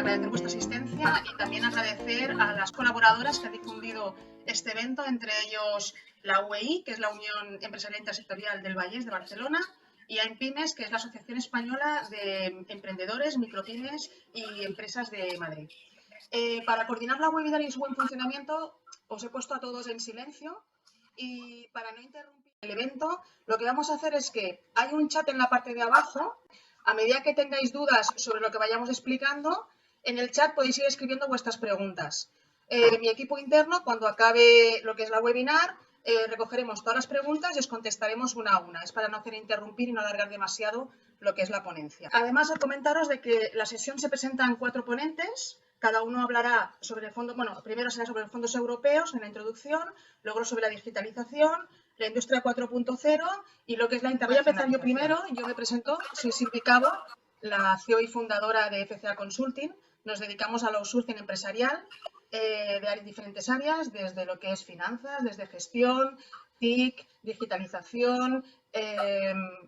agradecer vuestra asistencia y también agradecer a las colaboradoras que han difundido este evento, entre ellos la UEI, que es la Unión Empresarial Intersectorial del Vallès de Barcelona, y AEMPYMES, que es la Asociación Española de Emprendedores, Micropymes y Empresas de Madrid. Para coordinar la webinar y su buen funcionamiento, os he puesto a todos en silencio y para no interrumpir el evento, lo que vamos a hacer es que hay un chat en la parte de abajo. A medida que tengáis dudas sobre lo que vayamos explicando, en el chat podéis ir escribiendo vuestras preguntas. Mi equipo interno, cuando acabe lo que es la webinar, recogeremos todas las preguntas y os contestaremos una a una. Es para no hacer interrumpir y no alargar demasiado lo que es la ponencia. Además, comentaros de que la sesión se presenta en 4 ponentes. Cada uno hablará sobre el fondo, bueno, primero será sobre los fondos europeos en la introducción, luego sobre la digitalización, la industria 4.0 y lo que es la internacionalización. Voy a empezar yo primero. Yo me presento, soy Silvi Cabo, la CEO y fundadora de FCA Consulting. Nos dedicamos al outsourcing empresarial de diferentes áreas, desde lo que es finanzas, desde gestión, TIC, digitalización,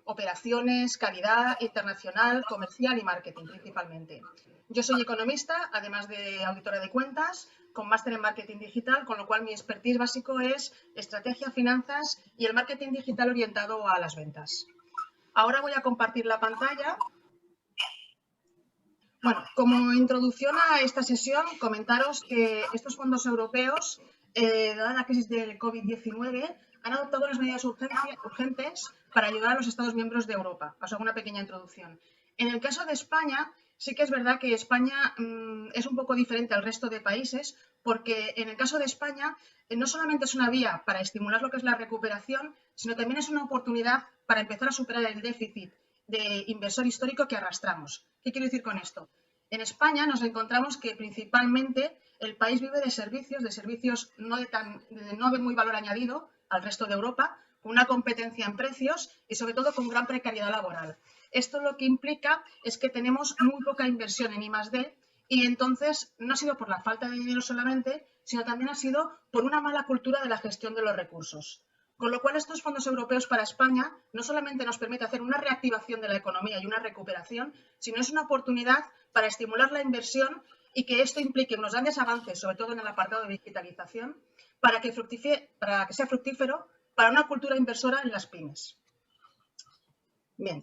operaciones, calidad internacional, comercial y marketing principalmente. Yo soy economista, además de auditora de cuentas, con máster en marketing digital, con lo cual mi expertise básico es estrategia, finanzas y el marketing digital orientado a las ventas. Ahora voy a compartir la pantalla. Bueno, como introducción a esta sesión, comentaros que estos fondos europeos, dada la crisis del COVID-19, han adoptado unas medidas urgentes para ayudar a los Estados miembros de Europa. Os hago una pequeña introducción. En el caso de España, sí que es verdad que España es un poco diferente al resto de países, porque en el caso de España no solamente es una vía para estimular lo que es la recuperación, sino también es una oportunidad para empezar a superar el déficit de inversor histórico que arrastramos. ¿Qué quiero decir con esto? En España nos encontramos que principalmente el país vive de servicios no de muy valor añadido al resto de Europa, con una competencia en precios y sobre todo con gran precariedad laboral. Esto lo que implica es que tenemos muy poca inversión en I+D y entonces no ha sido por la falta de dinero solamente, sino también ha sido por una mala cultura de la gestión de los recursos. Con lo cual, estos fondos europeos para España no solamente nos permite hacer una reactivación de la economía y una recuperación, sino es una oportunidad para estimular la inversión y que esto implique unos grandes avances, sobre todo en el apartado de digitalización, para que sea fructífero para una cultura inversora en las pymes. Bien.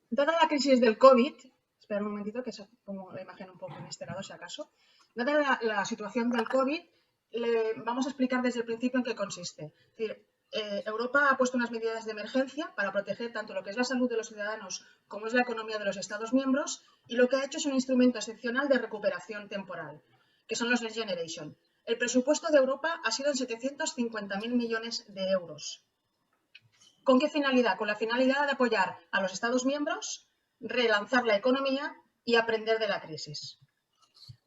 Dada la crisis del COVID, espera un momentito que pongo la imagen un poco en este lado, si acaso. Dada la situación del COVID, vamos a explicar desde el principio en qué consiste. Es decir, Europa ha puesto unas medidas de emergencia para proteger tanto lo que es la salud de los ciudadanos como es la economía de los Estados miembros y lo que ha hecho es un instrumento excepcional de recuperación temporal, que son los Next Generation. El presupuesto de Europa ha sido en 750.000 millones de euros. ¿Con qué finalidad? Con la finalidad de apoyar a los Estados miembros, relanzar la economía y aprender de la crisis.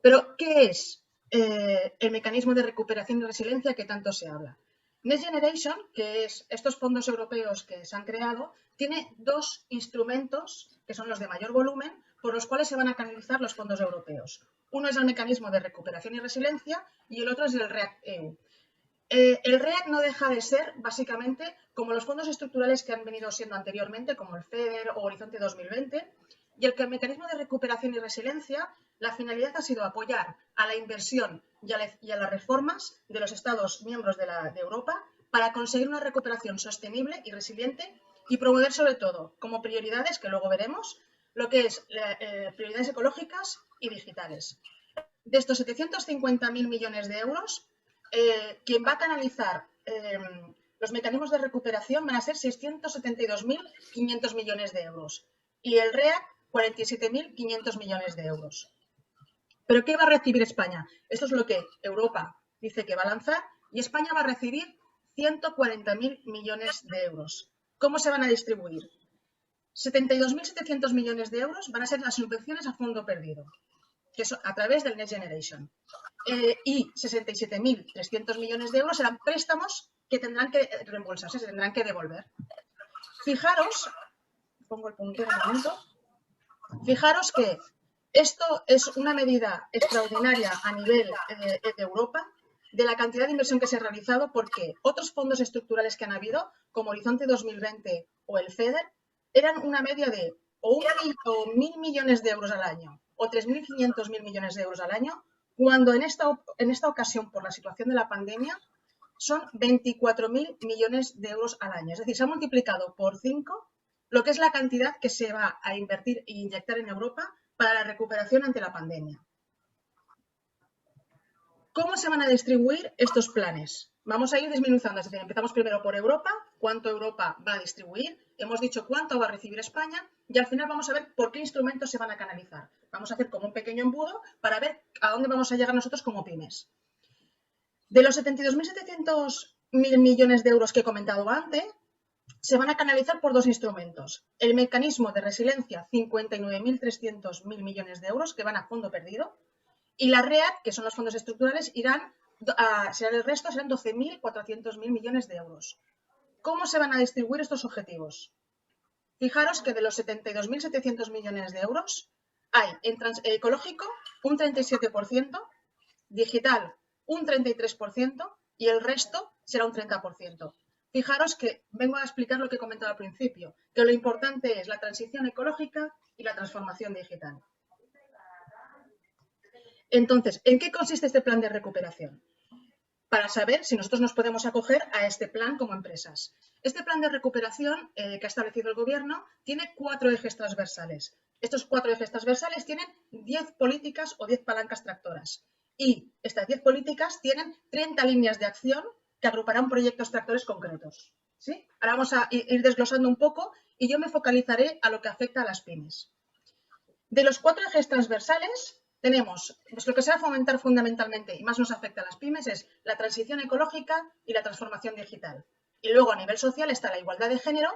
Pero, ¿qué es el mecanismo de recuperación y resiliencia que tanto se habla? Next Generation, que es estos fondos europeos que se han creado, tiene 2 instrumentos, que son los de mayor volumen, por los cuales se van a canalizar los fondos europeos. Uno es el mecanismo de recuperación y resiliencia y el otro es el REACT-EU. El REACT no deja de ser, básicamente, como los fondos estructurales que han venido siendo anteriormente, como el FEDER o Horizonte 2020, y el mecanismo de recuperación y resiliencia, la finalidad ha sido apoyar a la inversión y a las reformas de los Estados miembros de Europa para conseguir una recuperación sostenible y resiliente y promover, sobre todo, como prioridades, que luego veremos, lo que es prioridades ecológicas y digitales. De estos 750.000 millones de euros, quien va a canalizar los mecanismos de recuperación van a ser 672.500 millones de euros y el REACT 47.500 millones de euros. ¿Pero qué va a recibir España? Esto es lo que Europa dice que va a lanzar y España va a recibir 140.000 millones de euros. ¿Cómo se van a distribuir? 72.700 millones de euros van a ser las subvenciones a fondo perdido, que es a través del Next Generation. Y 67.300 millones de euros serán préstamos que tendrán que reembolsarse, se tendrán que devolver. Fijaros, pongo el puntero un momento, fijaros que esto es una medida extraordinaria a nivel de Europa de la cantidad de inversión que se ha realizado porque otros fondos estructurales que han habido, como Horizonte 2020 o el FEDER, eran una media de o 1.000 millones de euros al año o 3.500.000 millones de euros al año, cuando en esta ocasión, por la situación de la pandemia, son 24.000 millones de euros al año. Es decir, se ha multiplicado por 5 lo que es la cantidad que se va a invertir e inyectar en Europa para la recuperación ante la pandemia. ¿Cómo se van a distribuir estos planes? Vamos a ir desmenuzando, es decir, empezamos primero por Europa, cuánto Europa va a distribuir, hemos dicho cuánto va a recibir España y al final vamos a ver por qué instrumentos se van a canalizar. Vamos a hacer como un pequeño embudo para ver a dónde vamos a llegar nosotros como pymes. De los 72.700.000 millones de euros que he comentado antes, se van a canalizar por dos instrumentos. El mecanismo de resiliencia, 59.300.000 millones de euros que van a fondo perdido, y la READ, que son los fondos estructurales, serán el resto, serán 12.400.000 millones de euros. ¿Cómo se van a distribuir estos objetivos? Fijaros que de los 72.700 millones de euros hay en ecológico un 37%, digital un 33% y el resto será un 30%. Fijaros que vengo a explicar lo que he comentado al principio, que lo importante es la transición ecológica y la transformación digital. Entonces, ¿en qué consiste este plan de recuperación? Para saber si nosotros nos podemos acoger a este plan como empresas. Este plan de recuperación que ha establecido el Gobierno tiene 4 ejes transversales. Estos 4 ejes transversales tienen 10 políticas o 10 palancas tractoras. Y estas 10 políticas tienen 30 líneas de acción que agruparán proyectos tractores concretos. ¿Sí? Ahora vamos a ir desglosando un poco y yo me focalizaré a lo que afecta a las pymes. De los 4 ejes transversales, tenemos, pues lo que se va a fomentar fundamentalmente y más nos afecta a las pymes es la transición ecológica y la transformación digital. Y luego a nivel social está la igualdad de género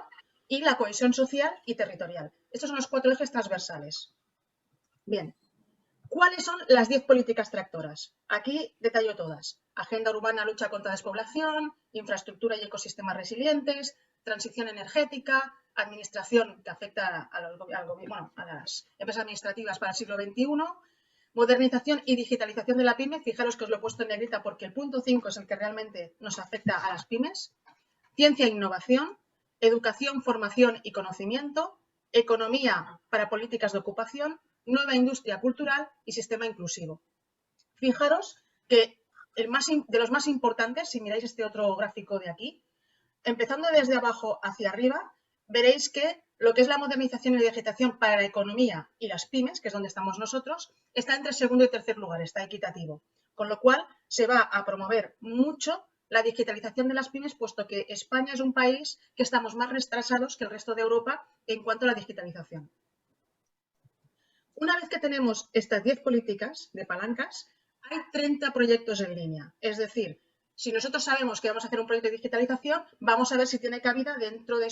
y la cohesión social y territorial. Estos son los 4 ejes transversales. Bien, ¿cuáles son las 10 políticas tractoras? Aquí detallo todas. Agenda urbana, lucha contra la despoblación, infraestructura y ecosistemas resilientes, transición energética, administración que afecta a las empresas administrativas para el siglo XXI, modernización y digitalización de la pyme. Fijaros que os lo he puesto en negrita porque el punto 5 es el que realmente nos afecta a las pymes. Ciencia e innovación, educación, formación y conocimiento, economía para políticas de ocupación, nueva industria cultural y sistema inclusivo. Fijaros que de los más importantes, si miráis este otro gráfico de aquí, empezando desde abajo hacia arriba, veréis que lo que es la modernización y digitalización para la economía y las pymes, que es donde estamos nosotros, está entre segundo y tercer lugar, está equitativo. Con lo cual, se va a promover mucho la digitalización de las pymes, puesto que España es un país que estamos más retrasados que el resto de Europa en cuanto a la digitalización. Una vez que tenemos estas 10 políticas de palancas, hay 30 proyectos en línea. Es decir, si nosotros sabemos que vamos a hacer un proyecto de digitalización, vamos a ver si tiene cabida dentro de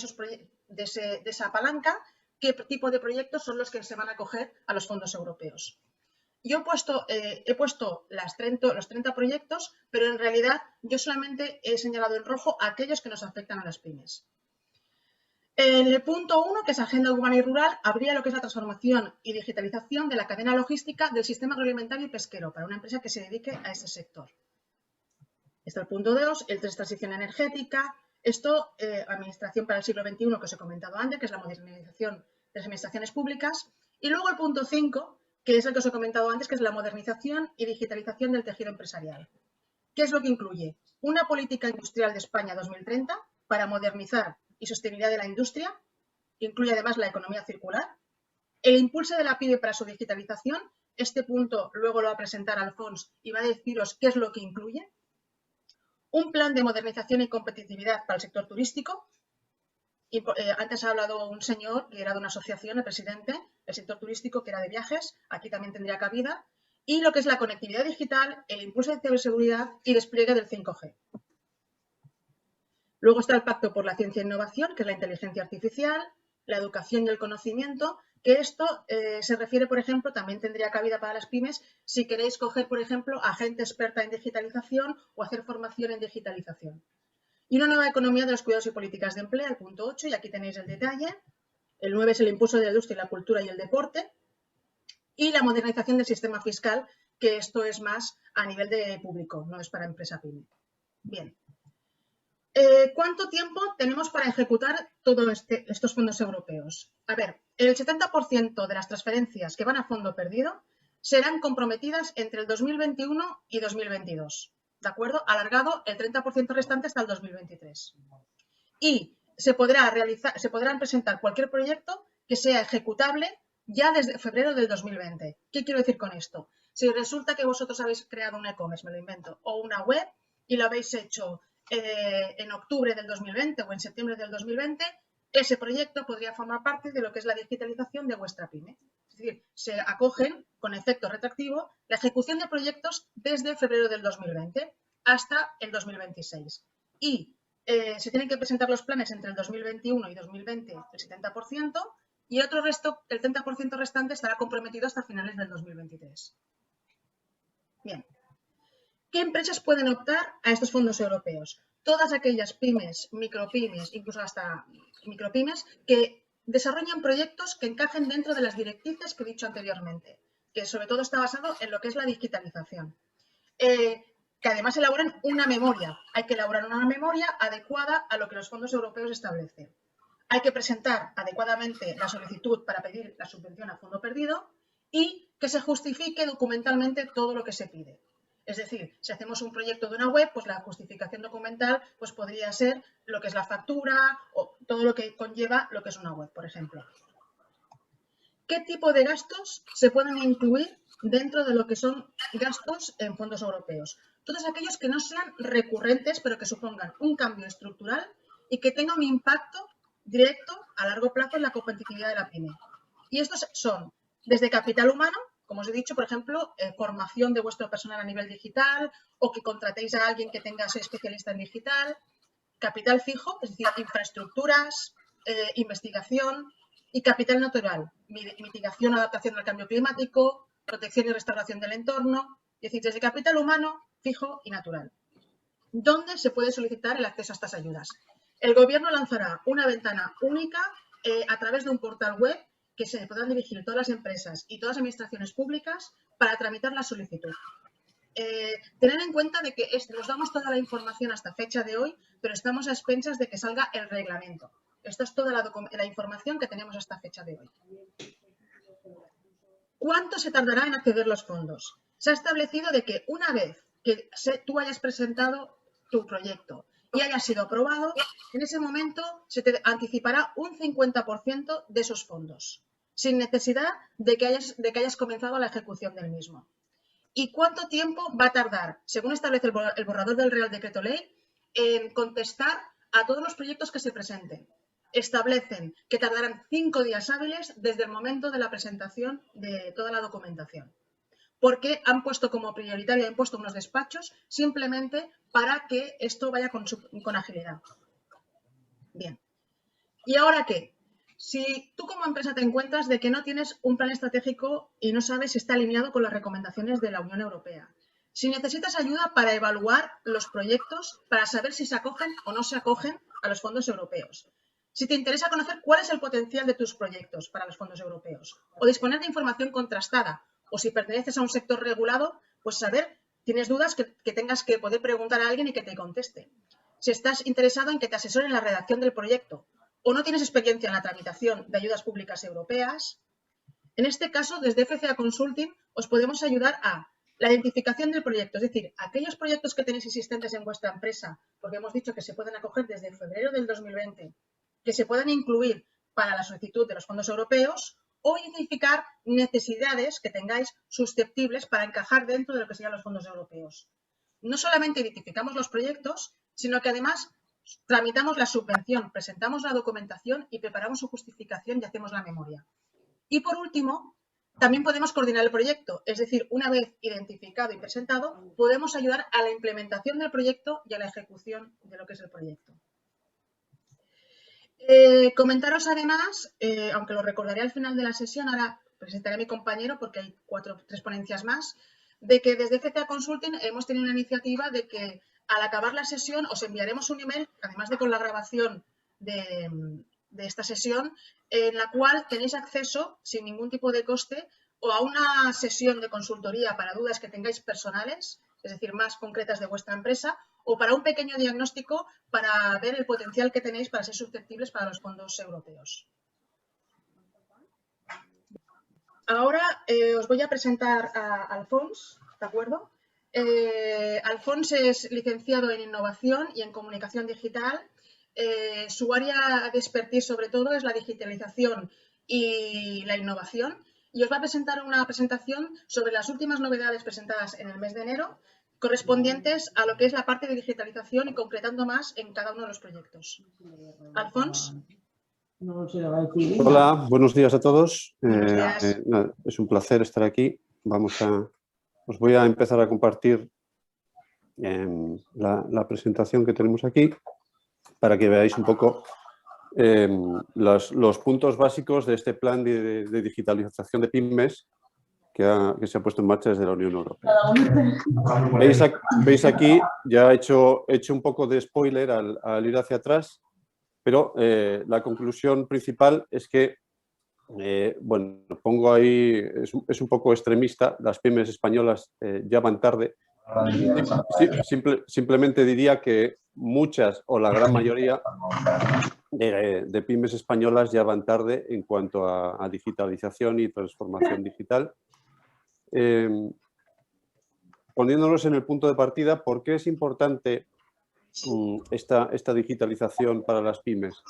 esa palanca, qué tipo de proyectos son los que se van a acoger a los fondos europeos. Yo he puesto los 30 proyectos, pero en realidad yo solamente he señalado en rojo aquellos que nos afectan a las pymes. En el punto 1, que es Agenda Urbana y Rural, habría lo que es la transformación y digitalización de la cadena logística del sistema agroalimentario y pesquero para una empresa que se dedique a ese sector. Está el punto 2, el 3, transición energética. Esto, administración para el siglo XXI, que os he comentado antes, que es la modernización de las administraciones públicas. Y luego el punto 5, que es el que os he comentado antes, que es la modernización y digitalización del tejido empresarial. ¿Qué es lo que incluye? Una política industrial de España 2030 para modernizar y sostenibilidad de la industria, incluye además la economía circular, el impulso de la PYME para su digitalización. Este punto luego lo va a presentar Alfons y va a deciros qué es lo que incluye. Un plan de modernización y competitividad para el sector turístico. Antes ha hablado un señor que era de una asociación, el presidente, el sector turístico, que era de viajes, aquí también tendría cabida. Y lo que es la conectividad digital, el impulso de ciberseguridad y despliegue del 5G. Luego está el Pacto por la Ciencia e Innovación, que es la inteligencia artificial, la educación y el conocimiento, que esto se refiere, por ejemplo, también tendría cabida para las pymes si queréis coger, por ejemplo, a gente experta en digitalización o hacer formación en digitalización. Y una nueva economía de los cuidados y políticas de empleo, el punto 8, y aquí tenéis el detalle. El 9 es el impulso de la industria, la cultura y el deporte. Y la modernización del sistema fiscal, que esto es más a nivel de público, no es para empresa pyme. Bien. ¿Cuánto tiempo tenemos para ejecutar todos estos fondos europeos? A ver, el 70% de las transferencias que van a fondo perdido serán comprometidas entre el 2021 y 2022, ¿de acuerdo? Alargado el 30% restante hasta el 2023. Y se podrán presentar cualquier proyecto que sea ejecutable ya desde febrero del 2020. ¿Qué quiero decir con esto? Si resulta que vosotros habéis creado un e-commerce, me lo invento, o una web y lo habéis hecho en octubre del 2020 o en septiembre del 2020, ese proyecto podría formar parte de lo que es la digitalización de vuestra pyme. Es decir, se acogen con efecto retroactivo la ejecución de proyectos desde febrero del 2020 hasta el 2026. Y se tienen que presentar los planes entre el 2021 y 2020 el 70% y otro resto, el 30% restante estará comprometido hasta finales del 2023. Bien. ¿Qué empresas pueden optar a estos fondos europeos? Todas aquellas pymes, micropymes, incluso hasta micropymes, que desarrollan proyectos que encajen dentro de las directrices que he dicho anteriormente, que sobre todo está basado en lo que es la digitalización. Que además elaboran una memoria. Hay que elaborar una memoria adecuada a lo que los fondos europeos establecen. Hay que presentar adecuadamente la solicitud para pedir la subvención a fondo perdido y que se justifique documentalmente todo lo que se pide. Es decir, si hacemos un proyecto de una web, pues la justificación documental pues podría ser lo que es la factura o todo lo que conlleva lo que es una web, por ejemplo. ¿Qué tipo de gastos se pueden incluir dentro de lo que son gastos en fondos europeos? Todos aquellos que no sean recurrentes, pero que supongan un cambio estructural y que tengan un impacto directo a largo plazo en la competitividad de la pyme. Y estos son desde capital humano, como os he dicho, por ejemplo, formación de vuestro personal a nivel digital o que contratéis a alguien que tenga ser especialista en digital, capital fijo, es decir, infraestructuras, investigación y capital natural, mitigación o adaptación al cambio climático, protección y restauración del entorno, es decir, desde capital humano, fijo y natural. ¿Dónde se puede solicitar el acceso a estas ayudas? El Gobierno lanzará una ventana única a través de un portal web que se podrán dirigir todas las empresas y todas las administraciones públicas para tramitar la solicitud. Tener en cuenta de que nos damos toda la información hasta fecha de hoy, pero estamos a expensas de que salga el reglamento. Esto es toda la información que tenemos hasta fecha de hoy. ¿Cuánto se tardará en acceder los fondos? Se ha establecido de que una vez que tú hayas presentado tu proyecto y haya sido aprobado, en ese momento se te anticipará un 50% de esos fondos, sin necesidad de que hayas comenzado la ejecución del mismo. ¿Y cuánto tiempo va a tardar, según establece el borrador del Real Decreto Ley, en contestar a todos los proyectos que se presenten? Establecen que tardarán 5 días hábiles desde el momento de la presentación de toda la documentación. Porque han puesto como prioritario, han puesto unos despachos simplemente para que esto vaya con agilidad. Bien. ¿Y ahora qué? Si tú como empresa te encuentras de que no tienes un plan estratégico y no sabes si está alineado con las recomendaciones de la Unión Europea, si necesitas ayuda para evaluar los proyectos, para saber si se acogen o no se acogen a los fondos europeos, si te interesa conocer cuál es el potencial de tus proyectos para los fondos europeos, o disponer de información contrastada, o si perteneces a un sector regulado, pues saber, tienes dudas que tengas que poder preguntar a alguien y que te conteste. Si estás interesado en que te asesoren en la redacción del proyecto, o no tienes experiencia en la tramitación de ayudas públicas europeas, en este caso, desde FCA Consulting, os podemos ayudar a la identificación del proyecto, es decir, aquellos proyectos que tenéis existentes en vuestra empresa, porque hemos dicho que se pueden acoger desde febrero del 2020, que se puedan incluir para la solicitud de los fondos europeos, o identificar necesidades que tengáis susceptibles para encajar dentro de lo que serían los fondos europeos. No solamente identificamos los proyectos, sino que además tramitamos la subvención, presentamos la documentación y preparamos su justificación y hacemos la memoria. Y por último, también podemos coordinar el proyecto, es decir, una vez identificado y presentado, podemos ayudar a la implementación del proyecto y a la ejecución de lo que es el proyecto. Comentaros además, aunque lo recordaré al final de la sesión, ahora presentaré a mi compañero porque hay 3 ponencias más, de que desde FCA Consulting hemos tenido una iniciativa de que al acabar la sesión os enviaremos un email, además de con la grabación de esta sesión, en la cual tenéis acceso sin ningún tipo de coste o a una sesión de consultoría para dudas que tengáis personales, es es decir, más concretas de vuestra empresa, o para un pequeño diagnóstico para ver el potencial que tenéis para ser susceptibles para los fondos europeos. Ahora os voy a presentar a Alfons, ¿de acuerdo? Alfons es licenciado en Innovación y en Comunicación Digital. Su área de expertise, sobre todo, es la digitalización y la innovación. Y os va a presentar una presentación sobre las últimas novedades presentadas en el mes de enero, correspondientes a lo que es la parte de digitalización y concretando más en cada uno de los proyectos. Alfons. Hola, buenos días a todos. Buenos días. Es un placer estar aquí. Os voy a empezar a compartir la presentación que tenemos aquí para que veáis un poco los puntos básicos de este plan de digitalización de pymes que se ha puesto en marcha desde la Unión Europea. Veis aquí, ya he hecho un poco de spoiler al ir hacia atrás, pero la conclusión principal es que, bueno, pongo ahí, es un poco extremista, las pymes españolas ya van tarde. Simplemente diría que muchas o la gran mayoría de pymes españolas ya van tarde en cuanto a digitalización y transformación digital. Poniéndonos en el punto de partida, ¿por qué es importante esta digitalización para las pymes?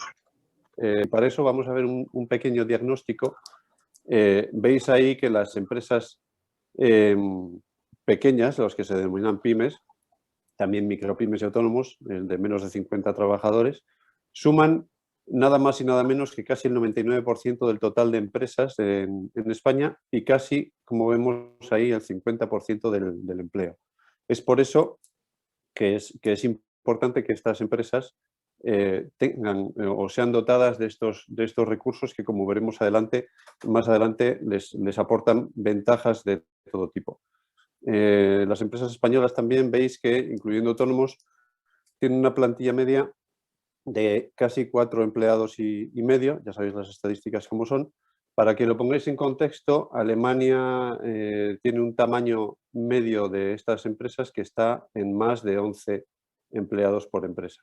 Para eso vamos a ver un pequeño diagnóstico. Veis ahí que las empresas pequeñas, los que se denominan pymes, también micropymes y autónomos, de menos de 50 trabajadores, suman nada más y nada menos que casi el 99% del total de empresas en España y casi, como vemos ahí, el 50% del empleo. Es por eso que es importante que estas empresas tengan o sean dotadas de estos recursos que, como veremos más adelante, les aportan ventajas de todo tipo. Las empresas españolas también veis que, incluyendo autónomos, tienen una plantilla media de casi 4 empleados y medio, ya sabéis las estadísticas como son. Para que lo pongáis en contexto, Alemania tiene un tamaño medio de estas empresas que está en más de 11 empleados por empresa.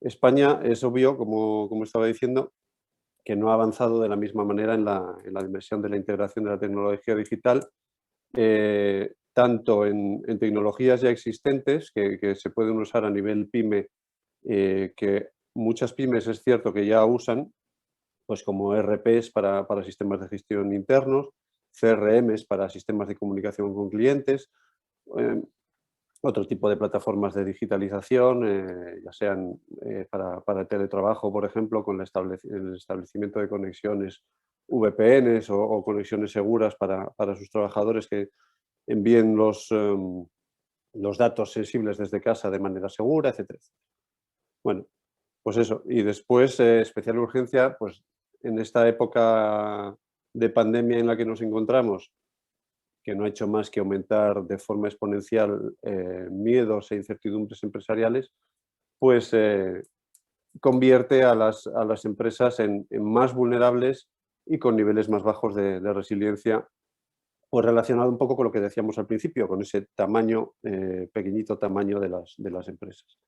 España es obvio, como estaba diciendo, que no ha avanzado de la misma manera en la dimensión de la integración de la tecnología digital, tanto en tecnologías ya existentes que se pueden usar a nivel pyme, que muchas pymes es cierto que ya usan, pues como ERPs para sistemas de gestión internos, CRMs para sistemas de comunicación con clientes, otro tipo de plataformas de digitalización, ya sean para el teletrabajo, por ejemplo, con el establecimiento de conexiones VPNs o conexiones seguras para sus trabajadores que envíen los datos sensibles desde casa de manera segura, etc. Bueno, pues eso. Y después, especial urgencia, pues en esta época de pandemia en la que nos encontramos, que no ha hecho más que aumentar de forma exponencial miedos e incertidumbres empresariales, pues convierte a las empresas en más vulnerables y con niveles más bajos de resiliencia, pues relacionado un poco con lo que decíamos al principio, con ese tamaño, pequeñito tamaño de las empresas.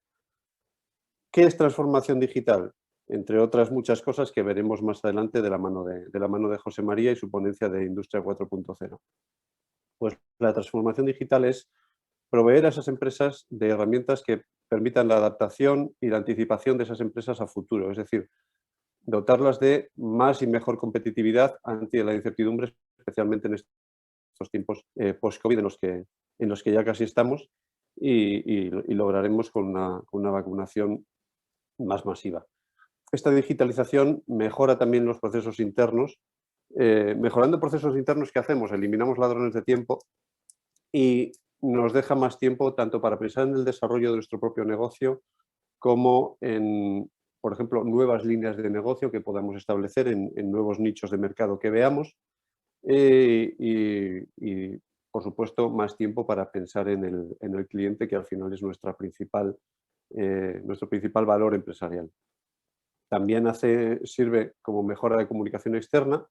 ¿Qué es transformación digital? Entre otras muchas cosas que veremos más adelante de la mano de José María y su ponencia de Industria 4.0. Pues la transformación digital es proveer a esas empresas de herramientas que permitan la adaptación y la anticipación de esas empresas a futuro, es decir, dotarlas de más y mejor competitividad ante la incertidumbre, especialmente en estos tiempos post-COVID en los que ya casi estamos y lograremos con una vacunación más masiva. Esta digitalización mejora también los procesos internos. Mejorando procesos internos, ¿qué hacemos? Eliminamos ladrones de tiempo y nos deja más tiempo tanto para pensar en el desarrollo de nuestro propio negocio como en, por ejemplo, nuevas líneas de negocio que podamos establecer en nuevos nichos de mercado que veamos y, por supuesto, más tiempo para pensar en el cliente, que al final es nuestro principal valor empresarial. También sirve como mejora de comunicación externa,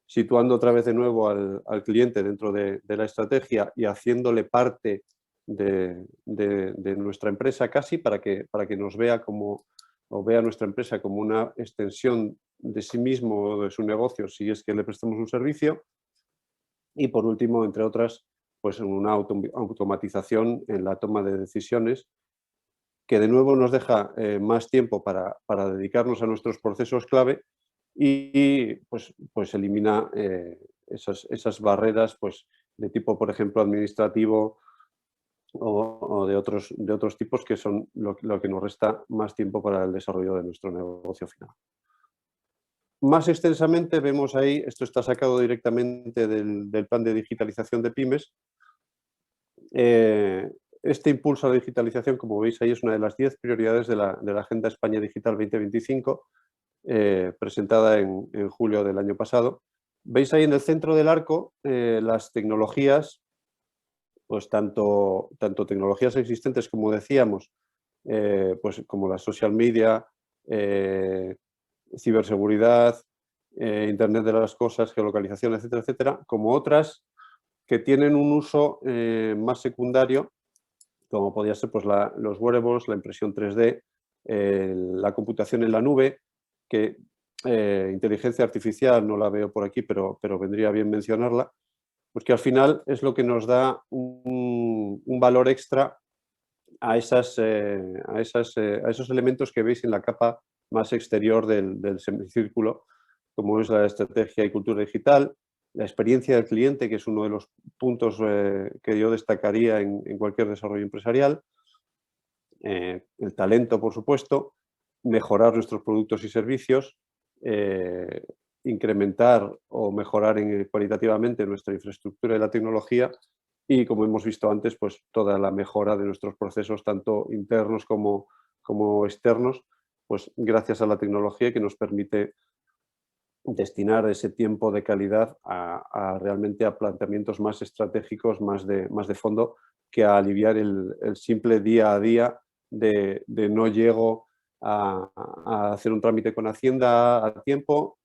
situando otra vez de nuevo al cliente dentro de la estrategia y haciéndole parte de nuestra empresa casi, para que nos vea o vea nuestra empresa como una extensión de sí mismo o de su negocio si es que le prestamos un servicio. Y por último, entre otras, pues una automatización en la toma de decisiones, que de nuevo nos deja más tiempo para dedicarnos a nuestros procesos clave y pues elimina esas barreras pues, de tipo, por ejemplo, administrativo o de otros tipos que son lo que nos resta más tiempo para el desarrollo de nuestro negocio final. Más extensamente vemos ahí, esto está sacado directamente del plan de digitalización de pymes. Este impulso a la digitalización, como veis ahí, es una de las 10 prioridades de la Agenda España Digital 2025, presentada en julio del año pasado. Veis ahí en el centro del arco las tecnologías, pues tanto tecnologías existentes, como decíamos, pues como la social media, ciberseguridad, Internet de las cosas, geolocalización, etcétera, etcétera, como otras que tienen un uso más secundario, como podría ser pues, los wearables, la impresión 3D, la computación en la nube, que inteligencia artificial no la veo por aquí, pero vendría bien mencionarla, pues que al final es lo que nos da un valor extra a esos elementos que veis en la capa más exterior del semicírculo, como es la estrategia y cultura digital, la experiencia del cliente, que es uno de los puntos que yo destacaría en cualquier desarrollo empresarial, el talento, por supuesto, mejorar nuestros productos y servicios, incrementar o mejorar cualitativamente nuestra infraestructura y la tecnología y, como hemos visto antes, pues toda la mejora de nuestros procesos, tanto internos como externos, pues gracias a la tecnología que nos permite destinar ese tiempo de calidad realmente a planteamientos más estratégicos, más de fondo, que a aliviar el simple día a día de no llego a hacer un trámite con Hacienda a tiempo,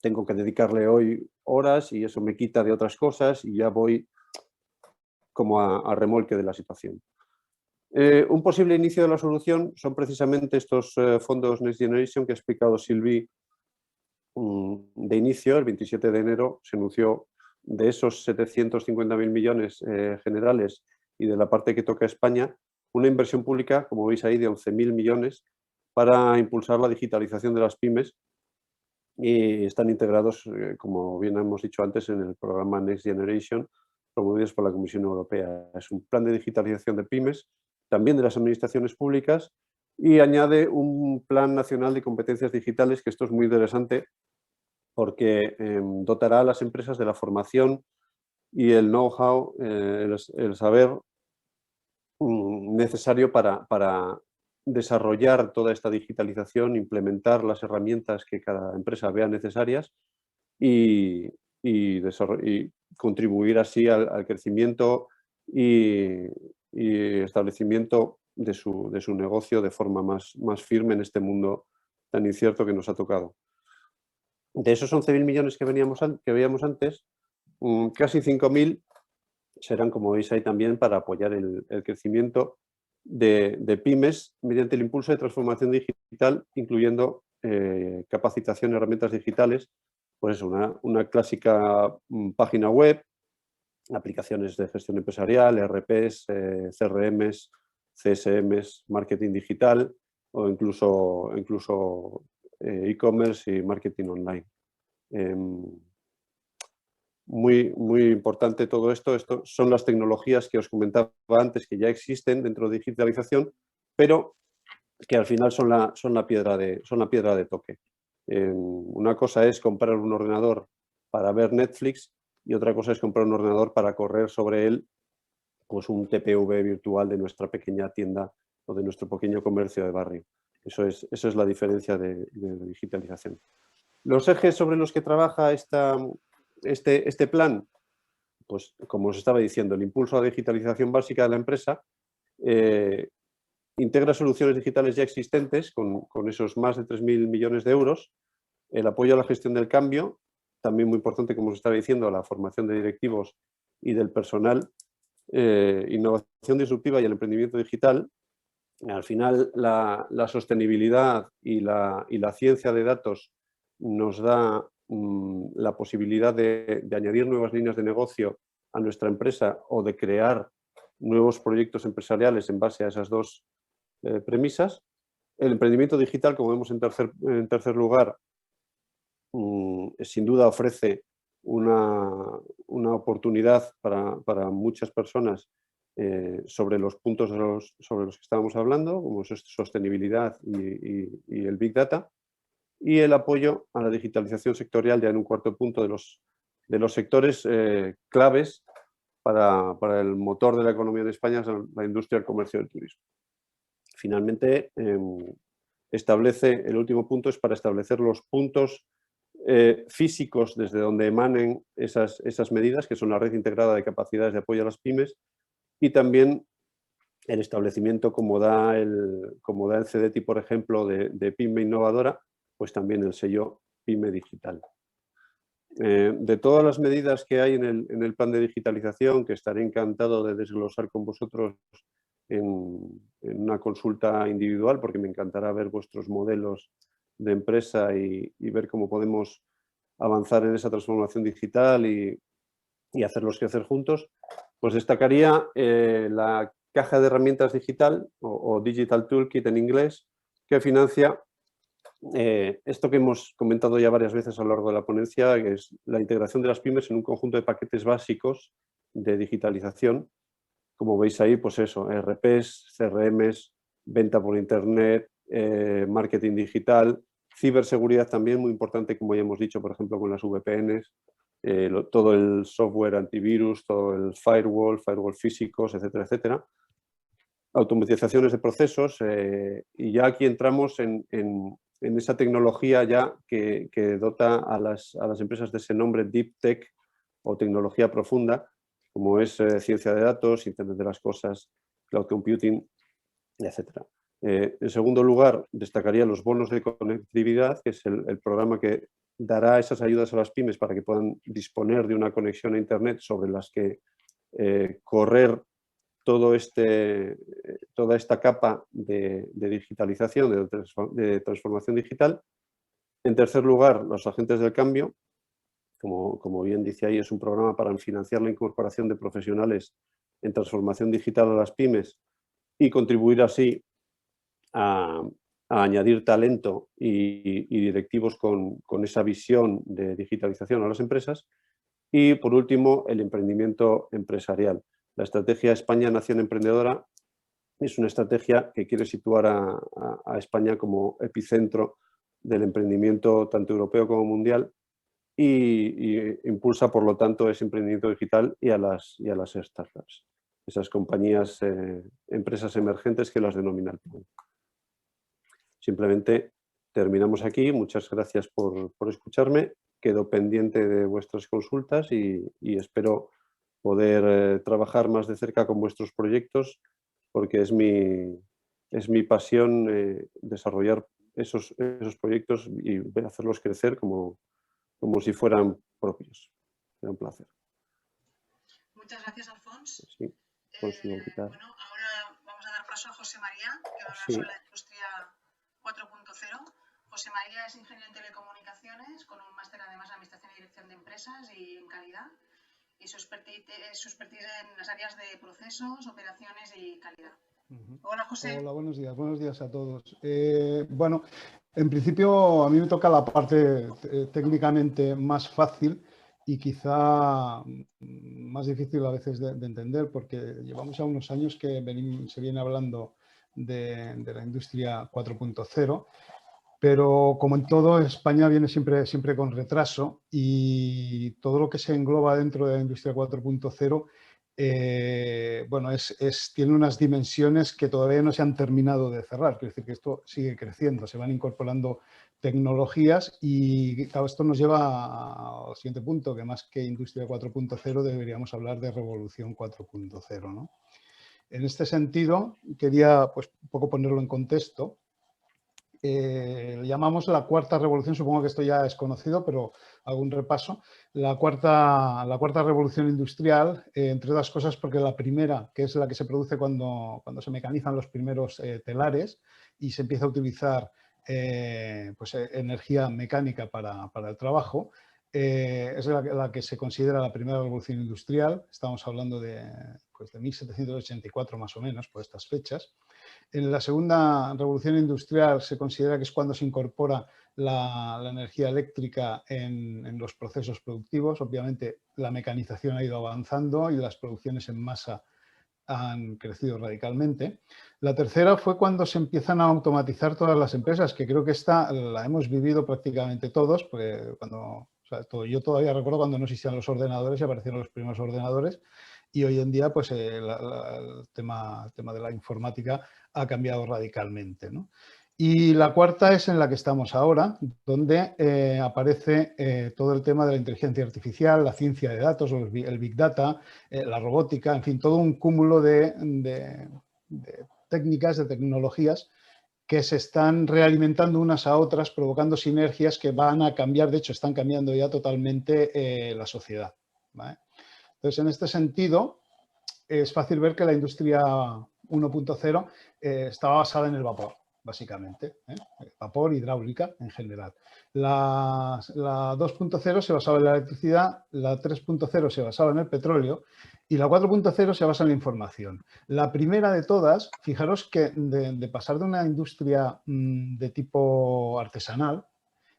tengo que dedicarle hoy horas y eso me quita de otras cosas y ya voy como a remolque de la situación. Un posible inicio de la solución son precisamente estos fondos Next Generation que ha explicado Silvi. De inicio, el 27 de enero, se anunció de esos 750.000 millones generales y de la parte que toca a España, una inversión pública, como veis ahí, de 11.000 millones para impulsar la digitalización de las pymes y están integrados, como bien hemos dicho antes, en el programa Next Generation, promovidos por la Comisión Europea. Es un plan de digitalización de pymes, también de las administraciones públicas, y añade un plan nacional de competencias digitales, que esto es muy interesante, porque dotará a las empresas de la formación y el know-how, el saber necesario para desarrollar toda esta digitalización, implementar las herramientas que cada empresa vea necesarias y contribuir así al crecimiento y establecimiento de su negocio de forma más firme en este mundo tan incierto que nos ha tocado. De esos 11.000 millones que veíamos antes, casi 5.000 serán, como veis ahí también, para apoyar el crecimiento de pymes mediante el impulso de transformación digital, incluyendo capacitación en herramientas digitales, pues eso, una clásica página web, aplicaciones de gestión empresarial, ERPs, CRMs, CSMs, marketing digital o incluso e-commerce y marketing online. Muy importante todo esto. Esto son las tecnologías que os comentaba antes, que ya existen dentro de digitalización, pero que al final son la piedra de toque. Una cosa es comprar un ordenador para ver Netflix y otra cosa es comprar un ordenador para correr sobre él pues un TPV virtual de nuestra pequeña tienda o de nuestro pequeño comercio de barrio. Esa es la diferencia de digitalización. Los ejes sobre los que trabaja este plan, pues como os estaba diciendo, el impulso a la digitalización básica de la empresa, integra soluciones digitales ya existentes con esos más de 3.000 millones de euros, el apoyo a la gestión del cambio, también muy importante, como os estaba diciendo, la formación de directivos y del personal, innovación disruptiva y el emprendimiento digital, al final la sostenibilidad y la ciencia de datos nos da la posibilidad de añadir nuevas líneas de negocio a nuestra empresa o de crear nuevos proyectos empresariales en base a esas dos premisas. El emprendimiento digital, como vemos en tercer lugar, sin duda ofrece una oportunidad para muchas personas sobre los puntos sobre los que estábamos hablando, como sostenibilidad y el Big Data, y el apoyo a la digitalización sectorial, ya en un cuarto punto, de los sectores claves para el motor de la economía de España, la industria, el comercio y el turismo. Finalmente, el último punto es para establecer los puntos físicos desde donde emanen esas medidas, que son la red integrada de capacidades de apoyo a las pymes, y también el establecimiento, como da el CDTI, por ejemplo, de Pyme Innovadora, pues también el sello Pyme Digital. De todas las medidas que hay en el plan de digitalización, que estaré encantado de desglosar con vosotros en una consulta individual, porque me encantará ver vuestros modelos de empresa y ver cómo podemos avanzar en esa transformación digital y hacerlos crecer juntos, pues destacaría la caja de herramientas digital o Digital Toolkit en inglés, que financia esto que hemos comentado ya varias veces a lo largo de la ponencia, que es la integración de las pymes en un conjunto de paquetes básicos de digitalización. Como veis ahí, pues eso, ERPs, CRMs, venta por internet, marketing digital, ciberseguridad también, muy importante, como ya hemos dicho, por ejemplo, con las VPNs, todo el software antivirus, todo el firewall físicos, etcétera, etcétera. Automatizaciones de procesos, y ya aquí entramos en esa tecnología ya que dota a las empresas de ese nombre Deep Tech o tecnología profunda, como es ciencia de datos, Internet de las cosas, cloud computing, etcétera. En segundo lugar, destacaría los bonos de conectividad, que es el programa que dará esas ayudas a las pymes para que puedan disponer de una conexión a Internet sobre las que correr toda esta capa de digitalización, de transformación digital. En tercer lugar, los agentes del cambio. Como bien dice ahí, es un programa para financiar la incorporación de profesionales en transformación digital a las pymes y contribuir así a añadir talento y directivos con esa visión de digitalización a las empresas. Y, por último, el emprendimiento empresarial. La estrategia España Nación Emprendedora es una estrategia que quiere situar a España como epicentro del emprendimiento tanto europeo como mundial y impulsa, por lo tanto, ese emprendimiento digital y a las startups, esas compañías, empresas emergentes que las denominan. Simplemente terminamos aquí. Muchas gracias por escucharme. Quedo pendiente de vuestras consultas y espero poder trabajar más de cerca con vuestros proyectos, porque es mi pasión desarrollar esos proyectos y hacerlos crecer como si fueran propios. Será un placer. Muchas gracias, Alfons. Sí, consigo quitar. Bueno, ahora vamos a dar paso a José María, que va a hablar Sí. sobre la industria 4.0. José María es ingeniero en telecomunicaciones, con un máster además en administración y dirección de empresas y en calidad. Y su expertise en las áreas de procesos, operaciones y calidad. Hola, José. Hola, buenos días a todos. Bueno, en principio a mí me toca la parte técnicamente más fácil y quizá más difícil a veces de entender, porque llevamos ya unos años que se viene hablando de la industria 4.0, pero como en todo, España viene siempre con retraso y todo lo que se engloba dentro de la industria 4.0 bueno, tiene unas dimensiones que todavía no se han terminado de cerrar. Quiere decir que esto sigue creciendo, se van incorporando tecnologías y claro, esto nos lleva al siguiente punto, que más que industria 4.0 deberíamos hablar de revolución 4.0, ¿no? En este sentido, quería pues, un poco ponerlo en contexto. llamamos la cuarta revolución, supongo que esto ya es conocido, pero hago un repaso. La cuarta revolución industrial, entre otras cosas porque la primera, que es la que se produce cuando se mecanizan los primeros telares y se empieza a utilizar pues, energía mecánica para el trabajo, es la que se considera la primera revolución industrial. Estamos hablando pues, de 1784 más o menos, por estas fechas. En la segunda revolución industrial se considera que es cuando se incorpora la energía eléctrica en los procesos productivos. Obviamente la mecanización ha ido avanzando y las producciones en masa han crecido radicalmente. La tercera fue cuando se empiezan a automatizar todas las empresas, que creo que esta la hemos vivido prácticamente todos, porque yo todavía recuerdo cuando no existían los ordenadores y aparecieron los primeros ordenadores, y hoy en día pues, el tema de la informática ha cambiado radicalmente, ¿no? Y la cuarta es en la que estamos ahora, donde aparece todo el tema de la inteligencia artificial, la ciencia de datos, el Big Data, la robótica, en fin, todo un cúmulo de técnicas, de tecnologías que se están realimentando unas a otras, provocando sinergias que van a cambiar, de hecho están cambiando ya totalmente la sociedad, ¿vale? Entonces, en este sentido, es fácil ver que la industria 1.0 estaba basada en el vapor, básicamente, vapor, hidráulica en general. La 2.0 se basaba en la electricidad, la 3.0 se basaba en el petróleo y la 4.0 se basa en la información. La primera de todas, fijaros que de pasar de una industria de tipo artesanal,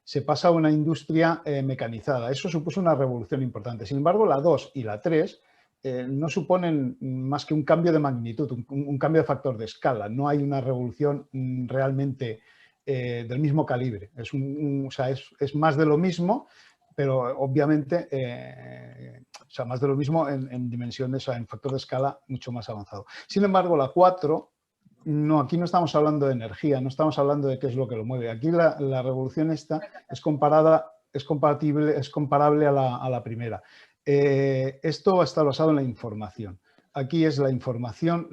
se pasa a una industria mecanizada. Eso supuso una revolución importante. Sin embargo, la 2 y la 3 no suponen más que un cambio de magnitud, un cambio de factor de escala. No hay una revolución realmente del mismo calibre. Es más de lo mismo, pero obviamente más de lo mismo en dimensiones, en factor de escala mucho más avanzado. Sin embargo, la 4... No, aquí no estamos hablando de energía, no estamos hablando de qué es lo que lo mueve. Aquí la revolución esta es comparable a la primera. Esto va a estar basado en la información. Aquí es la información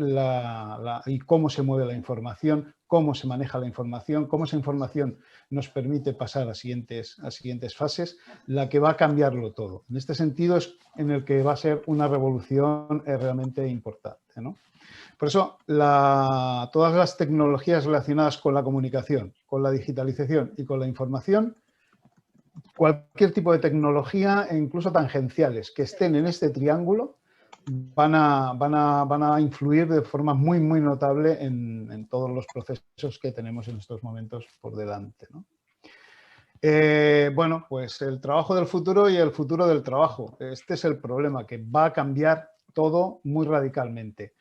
y cómo se mueve la información, cómo se maneja la información, cómo esa información nos permite pasar a siguientes fases, la que va a cambiarlo todo. En este sentido es en el que va a ser una revolución realmente importante, ¿no? Por eso, todas las tecnologías relacionadas con la comunicación, con la digitalización y con la información, cualquier tipo de tecnología, incluso tangenciales, que estén en este triángulo, van a influir de forma muy, muy notable en todos los procesos que tenemos en estos momentos por delante, ¿no? Bueno, pues el trabajo del futuro y el futuro del trabajo. Este es el problema, que va a cambiar todo muy radicalmente.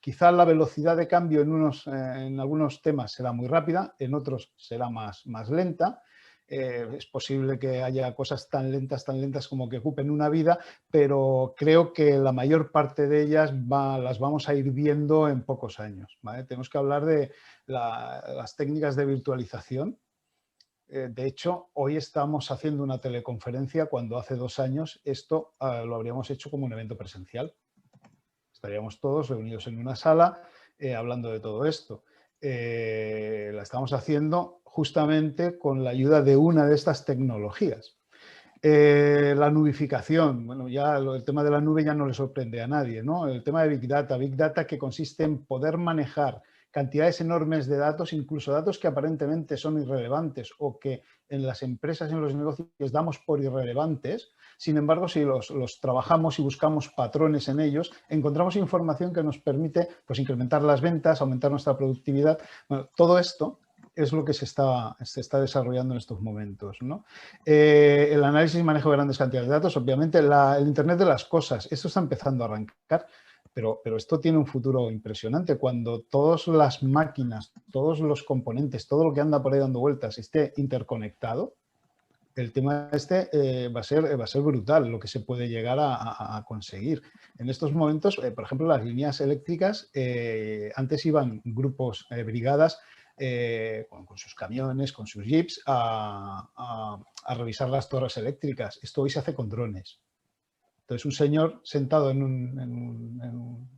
Quizá la velocidad de cambio en algunos temas será muy rápida, en otros será más lenta. Es posible que haya cosas tan lentas como que ocupen una vida, pero creo que la mayor parte de ellas las vamos a ir viendo en pocos años, ¿vale? Tenemos que hablar de las técnicas de virtualización. De hecho, hoy estamos haciendo una teleconferencia cuando hace 2 años esto lo habríamos hecho como un evento presencial. Estaríamos todos reunidos en una sala hablando de todo esto. La estamos haciendo justamente con la ayuda de una de estas tecnologías. La nubificación, bueno, ya el tema de la nube ya no le sorprende a nadie, ¿no? El tema de Big Data que consiste en poder manejar cantidades enormes de datos, incluso datos que aparentemente son irrelevantes o que en las empresas y en los negocios damos por irrelevantes. Sin embargo, si los trabajamos y buscamos patrones en ellos, encontramos información que nos permite pues, incrementar las ventas, aumentar nuestra productividad. Bueno, todo esto es lo que se está desarrollando en estos momentos, ¿no? El análisis y manejo de grandes cantidades de datos, obviamente el Internet de las cosas, esto está empezando a arrancar, pero esto tiene un futuro impresionante. Cuando todas las máquinas, todos los componentes, todo lo que anda por ahí dando vueltas esté interconectado, el tema va a ser brutal lo que se puede llegar a conseguir. En estos momentos, por ejemplo, las líneas eléctricas, antes iban grupos, brigadas, con sus camiones, con sus jeeps, a revisar las torres eléctricas. Esto hoy se hace con drones. Entonces, un señor sentado en un